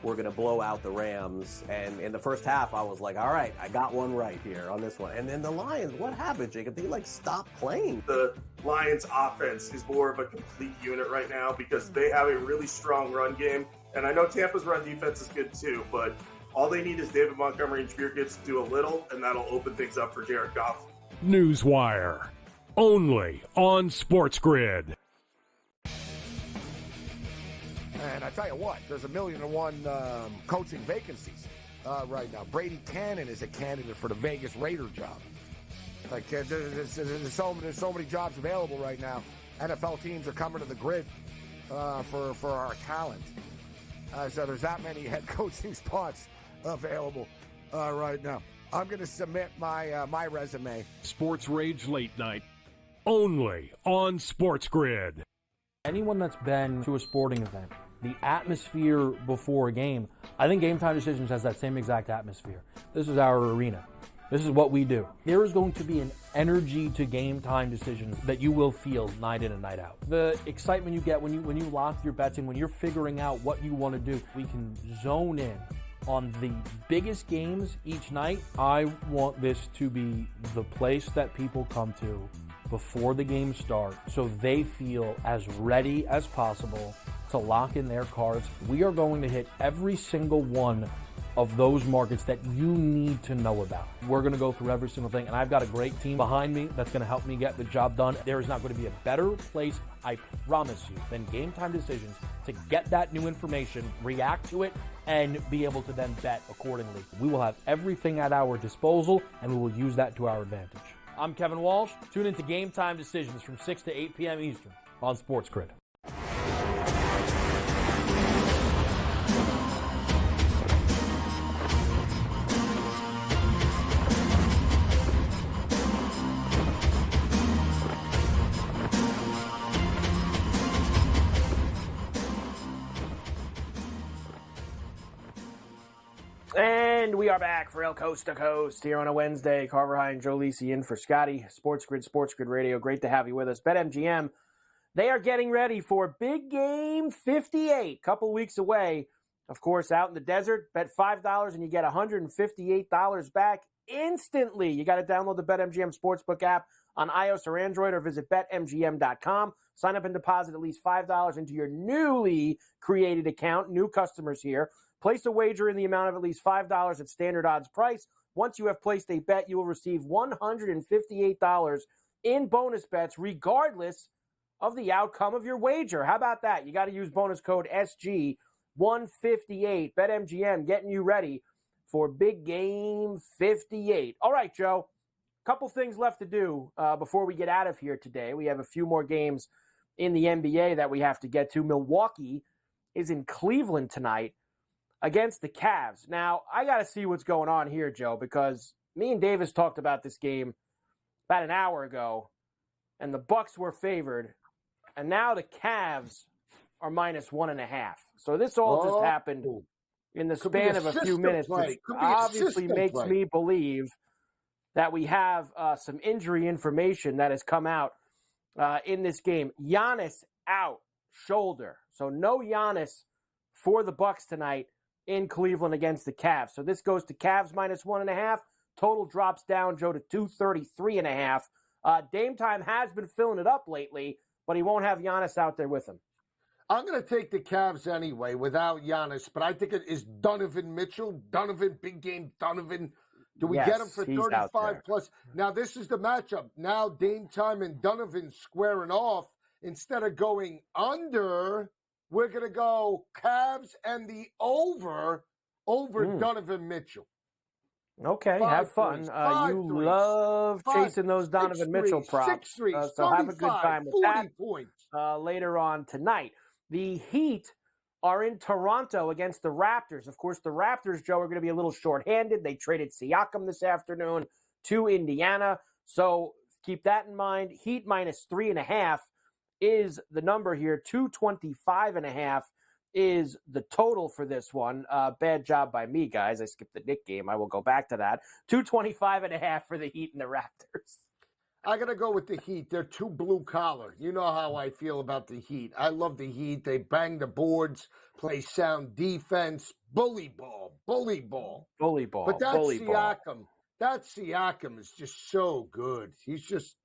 were going to blow out the Rams. And in the first half, I was like, all right, I got one right here on this one. And then the Lions, what happened, Jacob? They, stopped playing. The Lions offense is more of a complete unit right now because they have a really strong run game. And I know Tampa's run defense is good too, but all they need is David Montgomery and Jameer Gibbs to do a little, and that'll open things up for Jared Goff. Newswire. Only on SportsGrid. And I tell you what, there's 1,000,001 coaching vacancies right now. Brady Cannon is a candidate for the Vegas Raider job. There's so many jobs available right now. NFL teams are coming to the grid for our talent. So there's that many head coaching spots available right now. I'm going to submit my resume. Sports Rage Late Night. Only on SportsGrid. Anyone that's been to a sporting event, the atmosphere before a game, I think Game Time Decisions has that same exact atmosphere. This is our arena. This is what we do. There is going to be an energy to Game Time Decisions that you will feel night in and night out. The excitement you get when you lock your bets in, when you're figuring out what you want to do, we can zone in on the biggest games each night. I want this to be the place that people come to before the games start so they feel as ready as possible to to lock in their cards. We are going to hit every single one of those markets that you need to know about. We're going to go through every single thing, and I've got a great team behind me that's going to help me get the job done. There is not going to be a better place, I promise you, than Game Time Decisions to get that new information, react to it, and be able to then bet accordingly. We will have everything at our disposal, and we will use that to our advantage. I'm Kevin Walsh. Tune into Game Time Decisions from 6 to 8 p.m. Eastern on SportsGrid. And we are back for El Coast to Coast here on a Wednesday. Carver High and Joe Lisi in for Scotty. SportsGrid Radio. Great to have you with us. BetMGM, they are getting ready for Big Game 58. Couple weeks away. Of course, out in the desert. Bet $5 and you get $158 back instantly. You got to download the BetMGM Sportsbook app on iOS or Android or visit BetMGM.com. Sign up and deposit at least $5 into your newly created account. New customers here. Place a wager in the amount of at least $5 at standard odds price. Once you have placed a bet, you will receive $158 in bonus bets regardless of the outcome of your wager. How about that? You got to use bonus code SG158. BetMGM getting you ready for Big Game 58. All right, Joe. Couple things left to do before we get out of here today. We have a few more games in the NBA that we have to get to. Milwaukee is in Cleveland tonight against the Cavs. Now, I got to see what's going on here, Joe, because me and Davis talked about this game about an hour ago, and the Bucks were favored, and now the Cavs are minus 1.5. So this all just happened in the span of a few minutes, which obviously makes me believe that we have some injury information that has come out in this game. Giannis out, shoulder. So no Giannis for the Bucks tonight in Cleveland against the Cavs. So this goes to Cavs minus 1.5. Total drops down, Joe, to 233.5. Dame Time has been filling it up lately, but he won't have Giannis out there with him. I'm going to take the Cavs anyway without Giannis, but I think it is Donovan Mitchell. Donovan, big game Donovan. Do we get him for 35 plus? Now, this is the matchup. Now, Dame Time and Donovan squaring off. Instead of going under, we're going to go Cavs and the over Donovan Mitchell. Okay, have fun. You love chasing those Donovan Mitchell props. 6-3, so have a good time with 40 that points. Later on tonight. The Heat are in Toronto against the Raptors. Of course, the Raptors, Joe, are going to be a little shorthanded. They traded Siakam this afternoon to Indiana. So keep that in mind. Heat minus 3.5 is the number here. 225.5 is the total for this one. Bad job by me, guys. I skipped the Knick game. I will go back to that. 225.5 for the Heat and the Raptors. I got to go with the Heat. They're too blue collar. You know how I feel about the Heat. I love the Heat. They bang the boards, play sound defense, bully ball. But that Siakam, that Siakam is just so good. He's just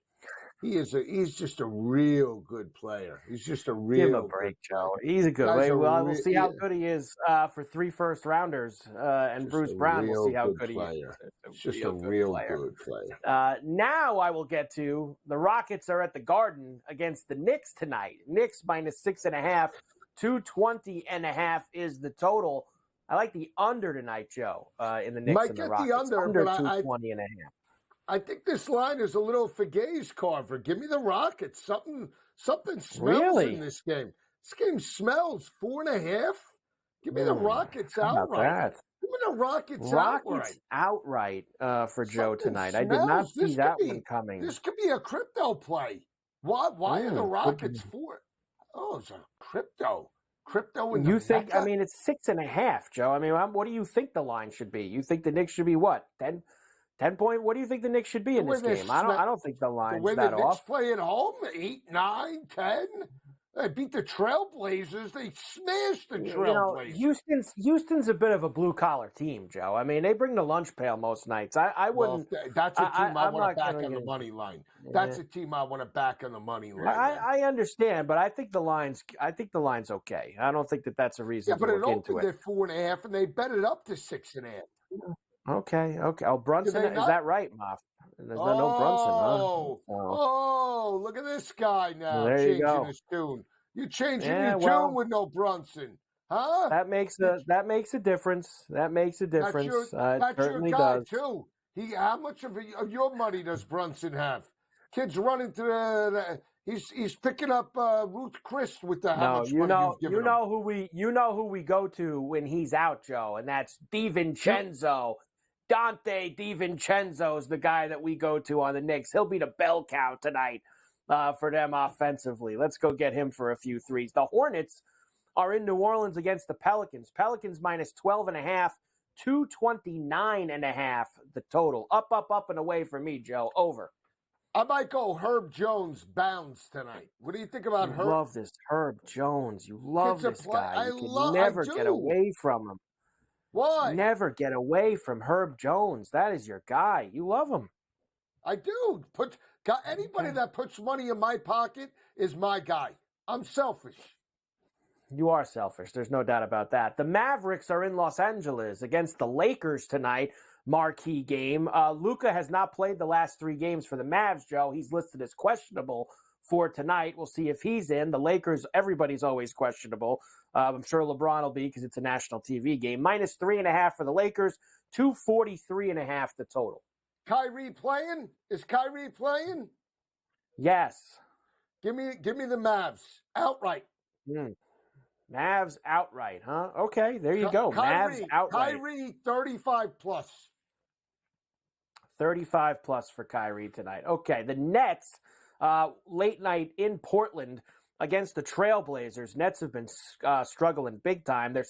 a real good player. He's just a real Give him a break, Joe. He's a good player. Well, we'll see how good he is for 3 first-rounders. And Bruce Brown will see how good he is. He's just a real good player. Now I will get to the Rockets are at the Garden against the Knicks tonight. Knicks minus 6.5. 220.5 is the total. I like the under tonight, Joe, in the Knicks and the Rockets. Might get the under 220.5. I think this line is a little Fagaze, Carver. Give me the Rockets. Something smells in this game. This game smells 4.5. Give me the Rockets outright. Give me the Rockets outright for Joe tonight. I did not see that one coming. This could be a crypto play. Why are the Rockets for? Oh, it's a crypto. Crypto in you think? Mecca? I mean, it's 6.5, Joe. I mean, what do you think the line should be? You think the Knicks should be what? 10 point? What do you think the Knicks should be in this game? I don't think the line's that off. The way the Knicks play at home, 8, 9, 10. They beat the Trailblazers. They smashed the Trailblazers. Houston's a bit of a blue-collar team, Joe. I mean, they bring the lunch pail most nights. I wouldn't. Well, that's a team I want to back on the get money line. That's a team I want to back on the money line. I understand, but I think the line's okay. I don't think that's a reason to look into it. But it opened at 4.5, and they bet it up to 6.5. Okay. Oh, Brunson, is that right, Moff? There's no Brunson, huh? Oh, look at this guy now changing his tune. You're changing your tune with no Brunson, huh? That makes a difference. That makes a difference. That's certainly your guy does. too. How much of your money does Brunson have? Kid's running to he's picking up Ruth Chris with the how much money you've given him. You know who we go to when he's out, Joe, and that's DiVincenzo. Dante DiVincenzo is the guy that we go to on the Knicks. He'll be the bell cow tonight for them offensively. Let's go get him for a few threes. The Hornets are in New Orleans against the Pelicans. Pelicans minus 12.5, 229.5 the total. Up, and away for me, Joe. Over. I might go Herb Jones bounce tonight. What do you think about Herb? You love this Herb Jones. You love this guy. You can never get away from him. Why? Never get away from Herb Jones. That is your guy. You love him. I do. Anybody that puts money in my pocket is my guy. I'm selfish. You are selfish. There's no doubt about that. The Mavericks are in Los Angeles against the Lakers tonight. Marquee game. Luka has not played the last 3 games for the Mavs, Joe. He's listed as questionable for tonight. We'll see if he's in. The Lakers, everybody's always questionable. I'm sure LeBron will be because it's a national TV game. Minus 3.5 for the Lakers, 243.5 the total. Kyrie playing? Is Kyrie playing? Yes. Give me the Mavs outright. Mavs outright, huh? Okay, there you go. Mavs outright. Kyrie 35 plus. 35 plus for Kyrie tonight. Okay, the Nets, late night in Portland against the Trailblazers. Nets have been struggling big time. They're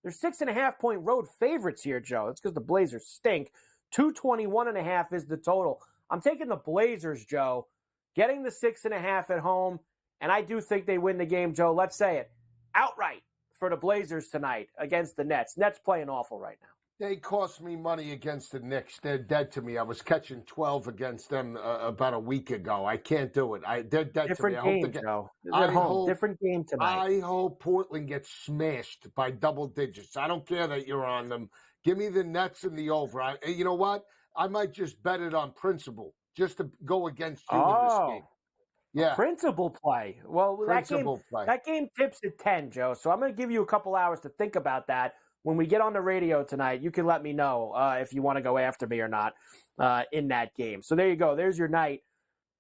6.5-point road favorites here, Joe. That's because the Blazers stink. 221.5 is the total. I'm taking the Blazers, Joe, getting the 6.5 at home, and I do think they win the game, Joe. Let's say it outright for the Blazers tonight against the Nets. Nets playing awful right now. They cost me money against the Knicks. They're dead to me. I was catching 12 against them about a week ago. I can't do it. They're dead Different to me. Game, Joe. They're home. Different game tonight. I hope Portland gets smashed by double digits. I don't care that you're on them. Give me the Nets and the over. You know what? I might just bet it on principle just to go against you in this game. Yeah. Principal play. Well, that game tips at 10, Joe. So I'm going to give you a couple hours to think about that. When we get on the radio tonight, you can let me know if you want to go after me or not in that game. So there you go. There's your night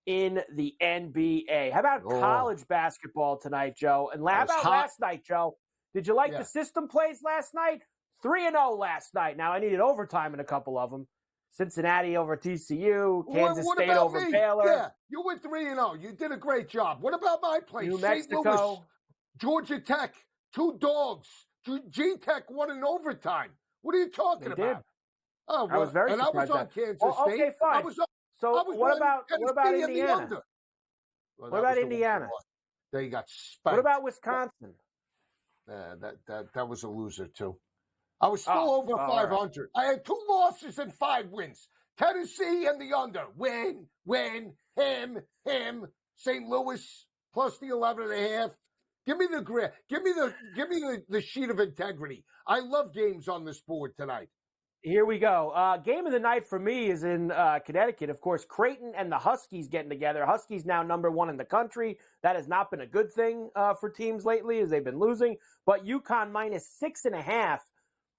in the NBA. How about college basketball tonight, Joe? And how about last night, Joe? Did you like the system plays last night? 3-0 last night. Now, I needed overtime in a couple of them. Cincinnati over TCU, Kansas State over Baylor. Yeah, you went 3-0. You did a great job. What about my place? New St. Mexico. Louis, Georgia Tech, 2 dogs. G-Tech won in overtime. What are you talking about? Oh, I was very surprised. And I was on Kansas State. Okay, fine. What about Indiana? What about Indiana? They got spanked. What about Wisconsin? That was a loser, too. I was still over 500. Right. I had 2 losses and 5 wins. Tennessee and the under. Win, him. St. Louis plus the 11.5. Give me the grit. Give me the sheet of integrity. I love games on this board tonight. Here we go. Game of the night for me is in Connecticut. Of course, Creighton and the Huskies getting together. Huskies now number 1 in the country. That has not been a good thing for teams lately as they've been losing. But UConn minus 6.5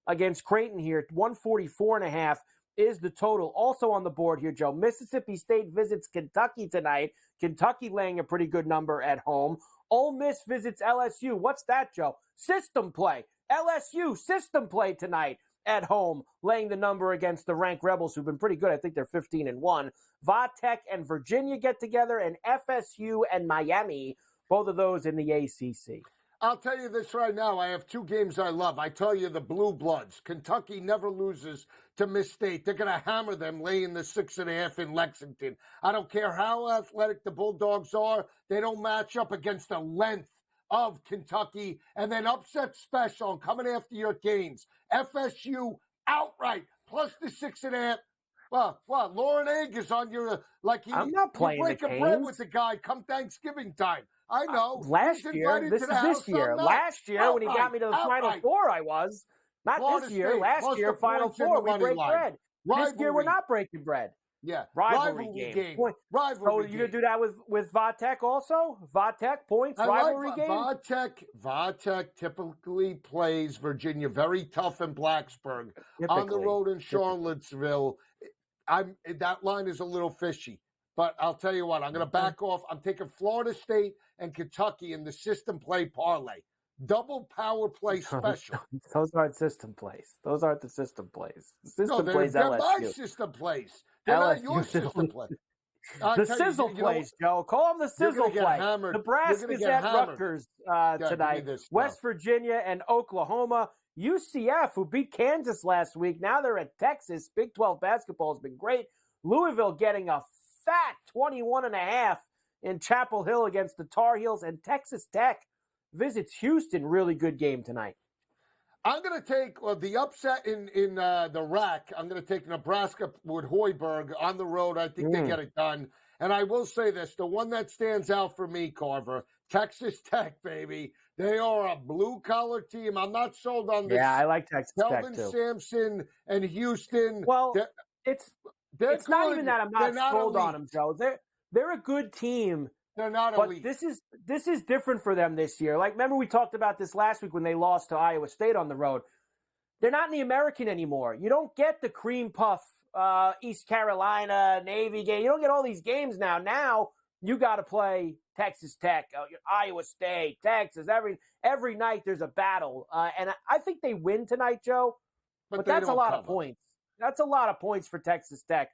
against Creighton here. 144.5 is the total. Also on the board here, Joe. Mississippi State visits Kentucky tonight. Kentucky laying a pretty good number at home. Ole Miss visits LSU. What's that, Joe? System play. LSU system play tonight at home, laying the number against the ranked Rebels, who've been pretty good. I think they're 15-1. Va Tech and Virginia get together, and FSU and Miami, both of those in the ACC. I'll tell you this right now. I have two games I love. I tell you, the Blue Bloods. Kentucky never loses to Miss State. They're going to hammer them laying the 6.5 in Lexington. I don't care how athletic the Bulldogs are. They don't match up against the length of Kentucky. And then upset special. I'm coming after your games. FSU outright plus the 6.5. Well, Lauren Egg is on your I'm not playing you're the breaking bread games. with the guy come Thanksgiving time. I know. Last year, this is this year. Last year, when he got me to the Final Four, I was. Not Florida this year. State, Last plus year, the Final points in Four, the we money break line. bread. This year, we're Rivalry. not breaking bread. Yeah. Rivalry game. Rivalry you going to do that with Vatek also? Vatek points, rivalry game? Vatek typically plays Virginia very tough in Blacksburg. On the road in Charlottesville. That line is a little fishy. But I'll tell you what, I'm going to back off. I'm taking Florida State and Kentucky in the system play parlay. Double power play special. Those aren't system plays. Those aren't the system plays. The system No, plays they're LSU. my system plays. They're not your system play. The sizzle plays, Joe. Call them the sizzle play. Nebraska's at Rutgers tonight. West Virginia and Oklahoma. UCF, who beat Kansas last week, now they're at Texas. Big 12 basketball has been great. Louisville getting a fat 21.5 in Chapel Hill against the Tar Heels. And Texas Tech visits Houston. Really good game tonight. I'm going to take the upset in the RAC. I'm going to take Nebraska with Hoiberg on the road. I think they get it done. And I will say this, the one that stands out for me, Carver, Texas Tech, baby. They are a blue-collar team. I'm not sold on this. Yeah, I like Texas Tech, Kelvin too. Sampson and Houston. Well, it's not even that I'm not sold on them, Joe. They're a good team. They're not elite. But this is different for them this year. Like, remember we talked about this last week when they lost to Iowa State on the road. They're not in the American anymore. You don't get the cream puff East Carolina, Navy game. You don't get all these games now. Now you got to play Texas Tech, Iowa State, Texas. Every night there's a battle. And I think they win tonight, Joe. But that's a lot of points. That's a lot of points for Texas Tech.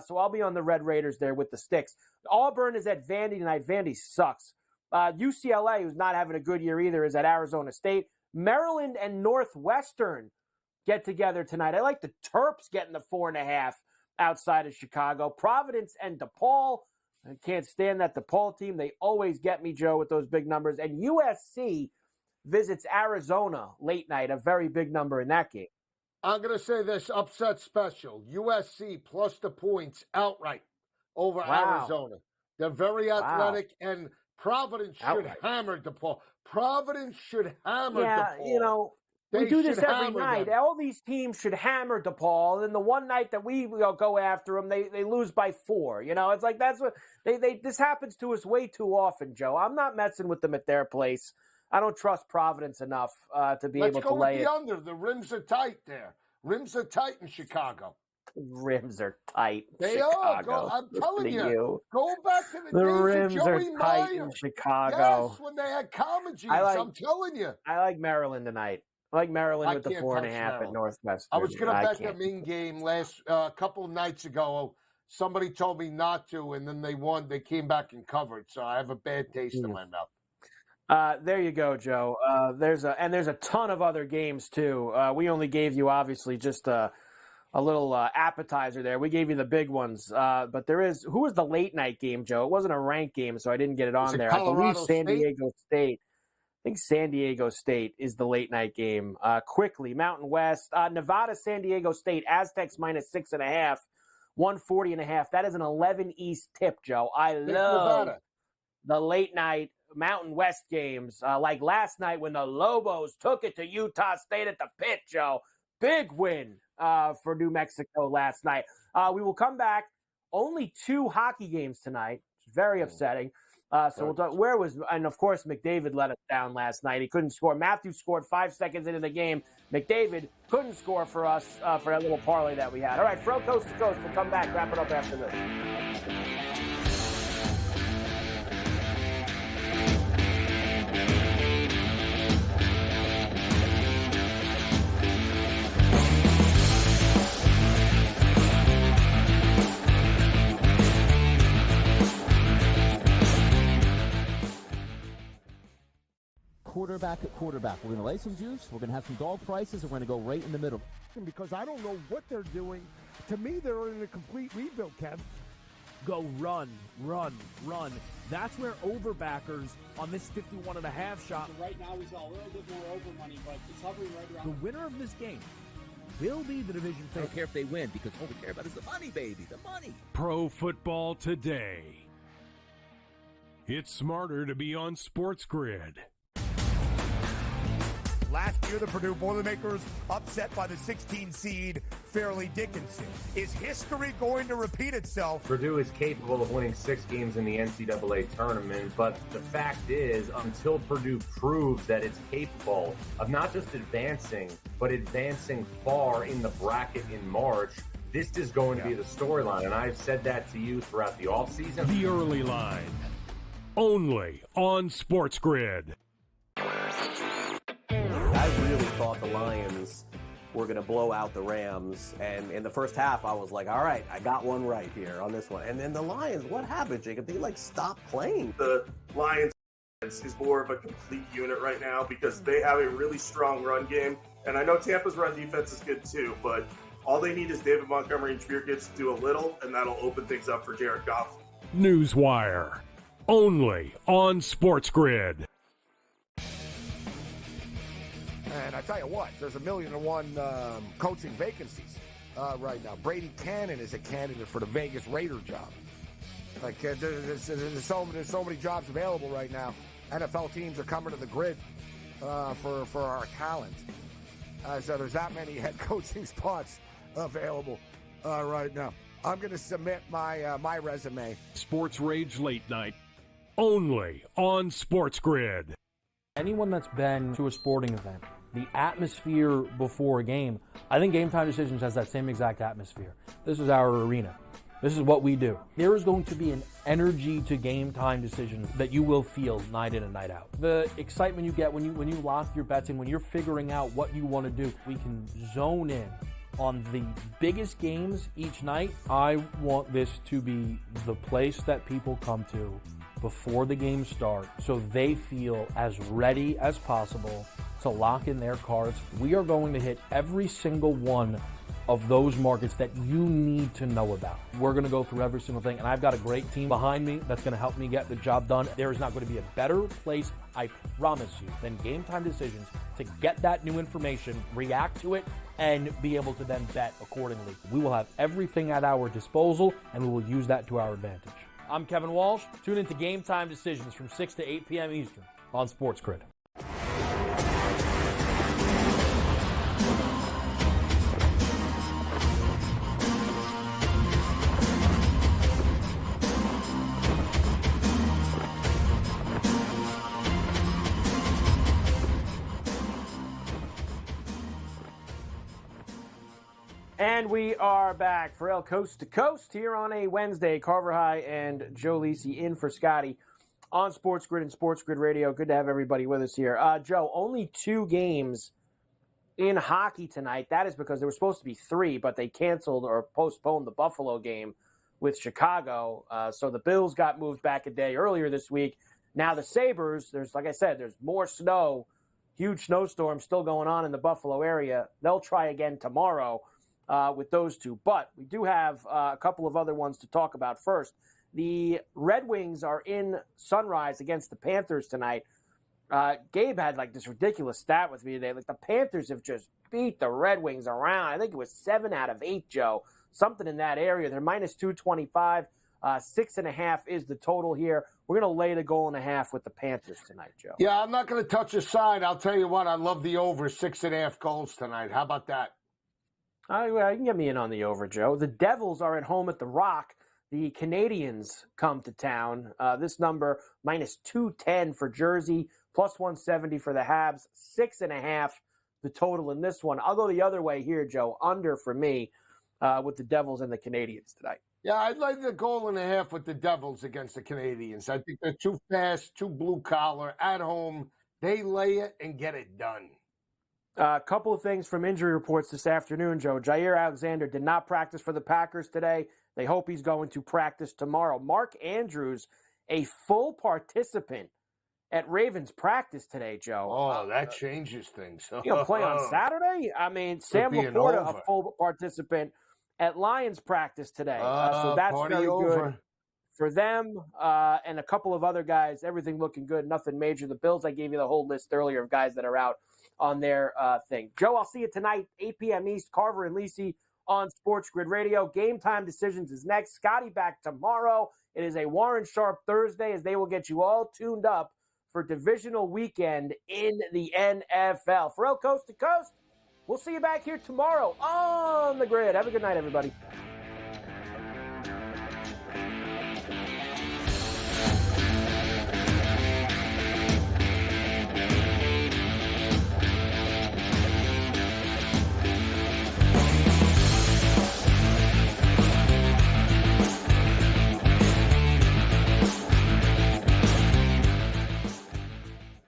So I'll be on the Red Raiders there with the sticks. Auburn is at Vandy tonight. Vandy sucks. UCLA, who's not having a good year either, is at Arizona State. Maryland and Northwestern get together tonight. I like the Terps getting the 4.5 outside of Chicago. Providence and DePaul. I can't stand that DePaul team. They always get me, Joe, with those big numbers. And USC visits Arizona late night, a very big number in that game. I'm going to say this upset special. USC plus the points outright over Arizona. They're very athletic, and Providence should hammer DePaul. Providence should hammer DePaul. Yeah, you know, we do this every night. All these teams should hammer DePaul, and the one night that we go after them, they lose by 4. You know, it's like that's what this happens to us way too often, Joe. I'm not messing with them at their place. I don't trust Providence enough to be able to lay it. Let's go with the under. The rims are tight there. Rims are tight in Chicago. Rims are tight. They Chicago. are. I'm telling you. Go back to the days rims of Joey are tight Meyer. in Chicago. Yes, when they had Comedy. I'm telling you. I like Maryland tonight. I like Maryland with the 4.5 at Northwestern. I was going to bet the Min game last couple of nights ago. Somebody told me not to, and then they won. They came back and covered, so I have a bad taste in my mouth. There you go, Joe. There's a ton of other games too. We only gave you obviously just a little appetizer there. We gave you the big ones, but who was the late night game, Joe? It wasn't a ranked game, so I didn't get it on there. I believe San Diego State. I think San Diego State is the late night game. Quickly, Mountain West, Nevada, San Diego State, Aztecs minus 6.5, 140.5. That is an 11 East tip, Joe. I love the late night Mountain West games, like last night when the Lobos took it to Utah State at the pit, Joe. Big win for New Mexico last night. We will come back. Only 2 hockey games tonight. Very upsetting. So we'll talk, and of course, McDavid let us down last night. He couldn't score. Matthews scored 5 seconds into the game. McDavid couldn't score for us for that little parlay that we had. All right, Fro Coast to Coast. We'll come back, wrap it up after this. quarterback at quarterback. We're going to lay some juice. We're going to have some dog prices, and we're going to go right in the middle. Because I don't know what they're doing. To me, they're in a complete rebuild, Kev. Go run, run, run. That's where overbackers on this 51.5 shot. So right now, we saw a little bit more over money, but it's hovering right around. The winner of this game will be the division I favorite. don't care if they win because all we care about is the money, baby. The money. Pro Football Today. It's smarter to be on SportsGrid. Last year, the Purdue Boilermakers upset by the 16 seed Fairleigh Dickinson. Is history going to repeat itself? Purdue is capable of winning 6 games in the NCAA tournament, but the fact is, until Purdue proves that it's capable of not just advancing, but advancing far in the bracket in March, this is going to be the storyline. And I've said that to you throughout the offseason. The Early Line. Only on SportsGrid. I really thought the Lions were going to blow out the Rams. And in the first half, I was like, all right, I got one right here on this one. And then the Lions, what happened, Jacob? They, stopped playing. The Lions is more of a complete unit right now because they have a really strong run game. And I know Tampa's run defense is good too, but all they need is David Montgomery and Jameer Gibbs to do a little, and that'll open things up for Jared Goff. Newswire. Only on SportsGrid. And I tell you what, there's 1,000,001 coaching vacancies right now. Brady Cannon is a candidate for the Vegas Raider job. There's so many jobs available right now. NFL teams are coming to the grid for our talent. So there's that many head coaching spots available right now. I'm going to submit my resume. Sports Rage Late Night. Only on SportsGrid. Anyone that's been to a sporting event, the atmosphere before a game, I think Game Time Decisions has that same exact atmosphere. This is our arena. This is what we do. There is going to be an energy to Game Time Decisions that you will feel night in and night out. The excitement you get when you lock your bets in, when you're figuring out what you want to do, we can zone in on the biggest games each night. I want this to be the place that people come to before the games start so they feel as ready as possible to lock in their cards. We are going to hit every single one of those markets that you need to know about. We're going to go through every single thing, and I've got a great team behind me that's going to help me get the job done. There is not going to be a better place, I promise you, than Game Time Decisions to get that new information, react to it, and be able to then bet accordingly. We will have everything at our disposal, and we will use that to our advantage. I'm Kevin Walsh. Tune into Game Time Decisions from 6 to 8 p.m. Eastern on SportsGrid. And we are back for El Coast to Coast here on a Wednesday. Carver High and Joe Lisi in for Scotty on SportsGrid and SportsGrid Radio. Good to have everybody with us here. Joe, only 2 games in hockey tonight. That is because there were supposed to be 3, but they canceled or postponed the Buffalo game with Chicago. So the Bills got moved back a day earlier this week. Now the Sabres, like I said, there's more snow, huge snowstorm still going on in the Buffalo area. They'll try again tomorrow. With those 2. But we do have a couple of other ones to talk about first. The Red Wings are in Sunrise against the Panthers tonight. Gabe had this ridiculous stat with me today. The Panthers have just beat the Red Wings around. I think it was 7 out of 8, Joe. Something in that area. They're minus 225. 6.5 is the total here. We're going to lay the 1.5 with the Panthers tonight, Joe. Yeah, I'm not going to touch a side. I'll tell you what, I love the over 6.5 goals tonight. How about that? I can get me in on the over, Joe. The Devils are at home at the Rock. The Canadians come to town. This number, minus 210 for Jersey, plus 170 for the Habs, 6.5 the total in this one. I'll go the other way here, Joe. Under for me with the Devils and the Canadians tonight. Yeah, I'd like the 1.5 with the Devils against the Canadians. I think they're too fast, too blue-collar, at home. They lay it and get it done. A couple of things from injury reports this afternoon, Joe. Jair Alexander did not practice for the Packers today. They hope he's going to practice tomorrow. Mark Andrews, a full participant at Ravens practice today, Joe. Oh, that changes things. Play on Saturday? I mean, Sam Laporta, a full participant at Lions practice today. So that's very good for them and a couple of other guys. Everything looking good, nothing major. The Bills, I gave you the whole list earlier of guys that are out on their thing. Joe, I'll see you tonight, 8 p.m. East, Carver and Lisi on Sports Grid Radio. Game Time Decisions is next. Scotty back tomorrow. It is a Warren Sharp Thursday as they will get you all tuned up for divisional weekend in the NFL. Ferrall, Coast to Coast, we'll see you back here tomorrow on the Grid. Have a good night, everybody.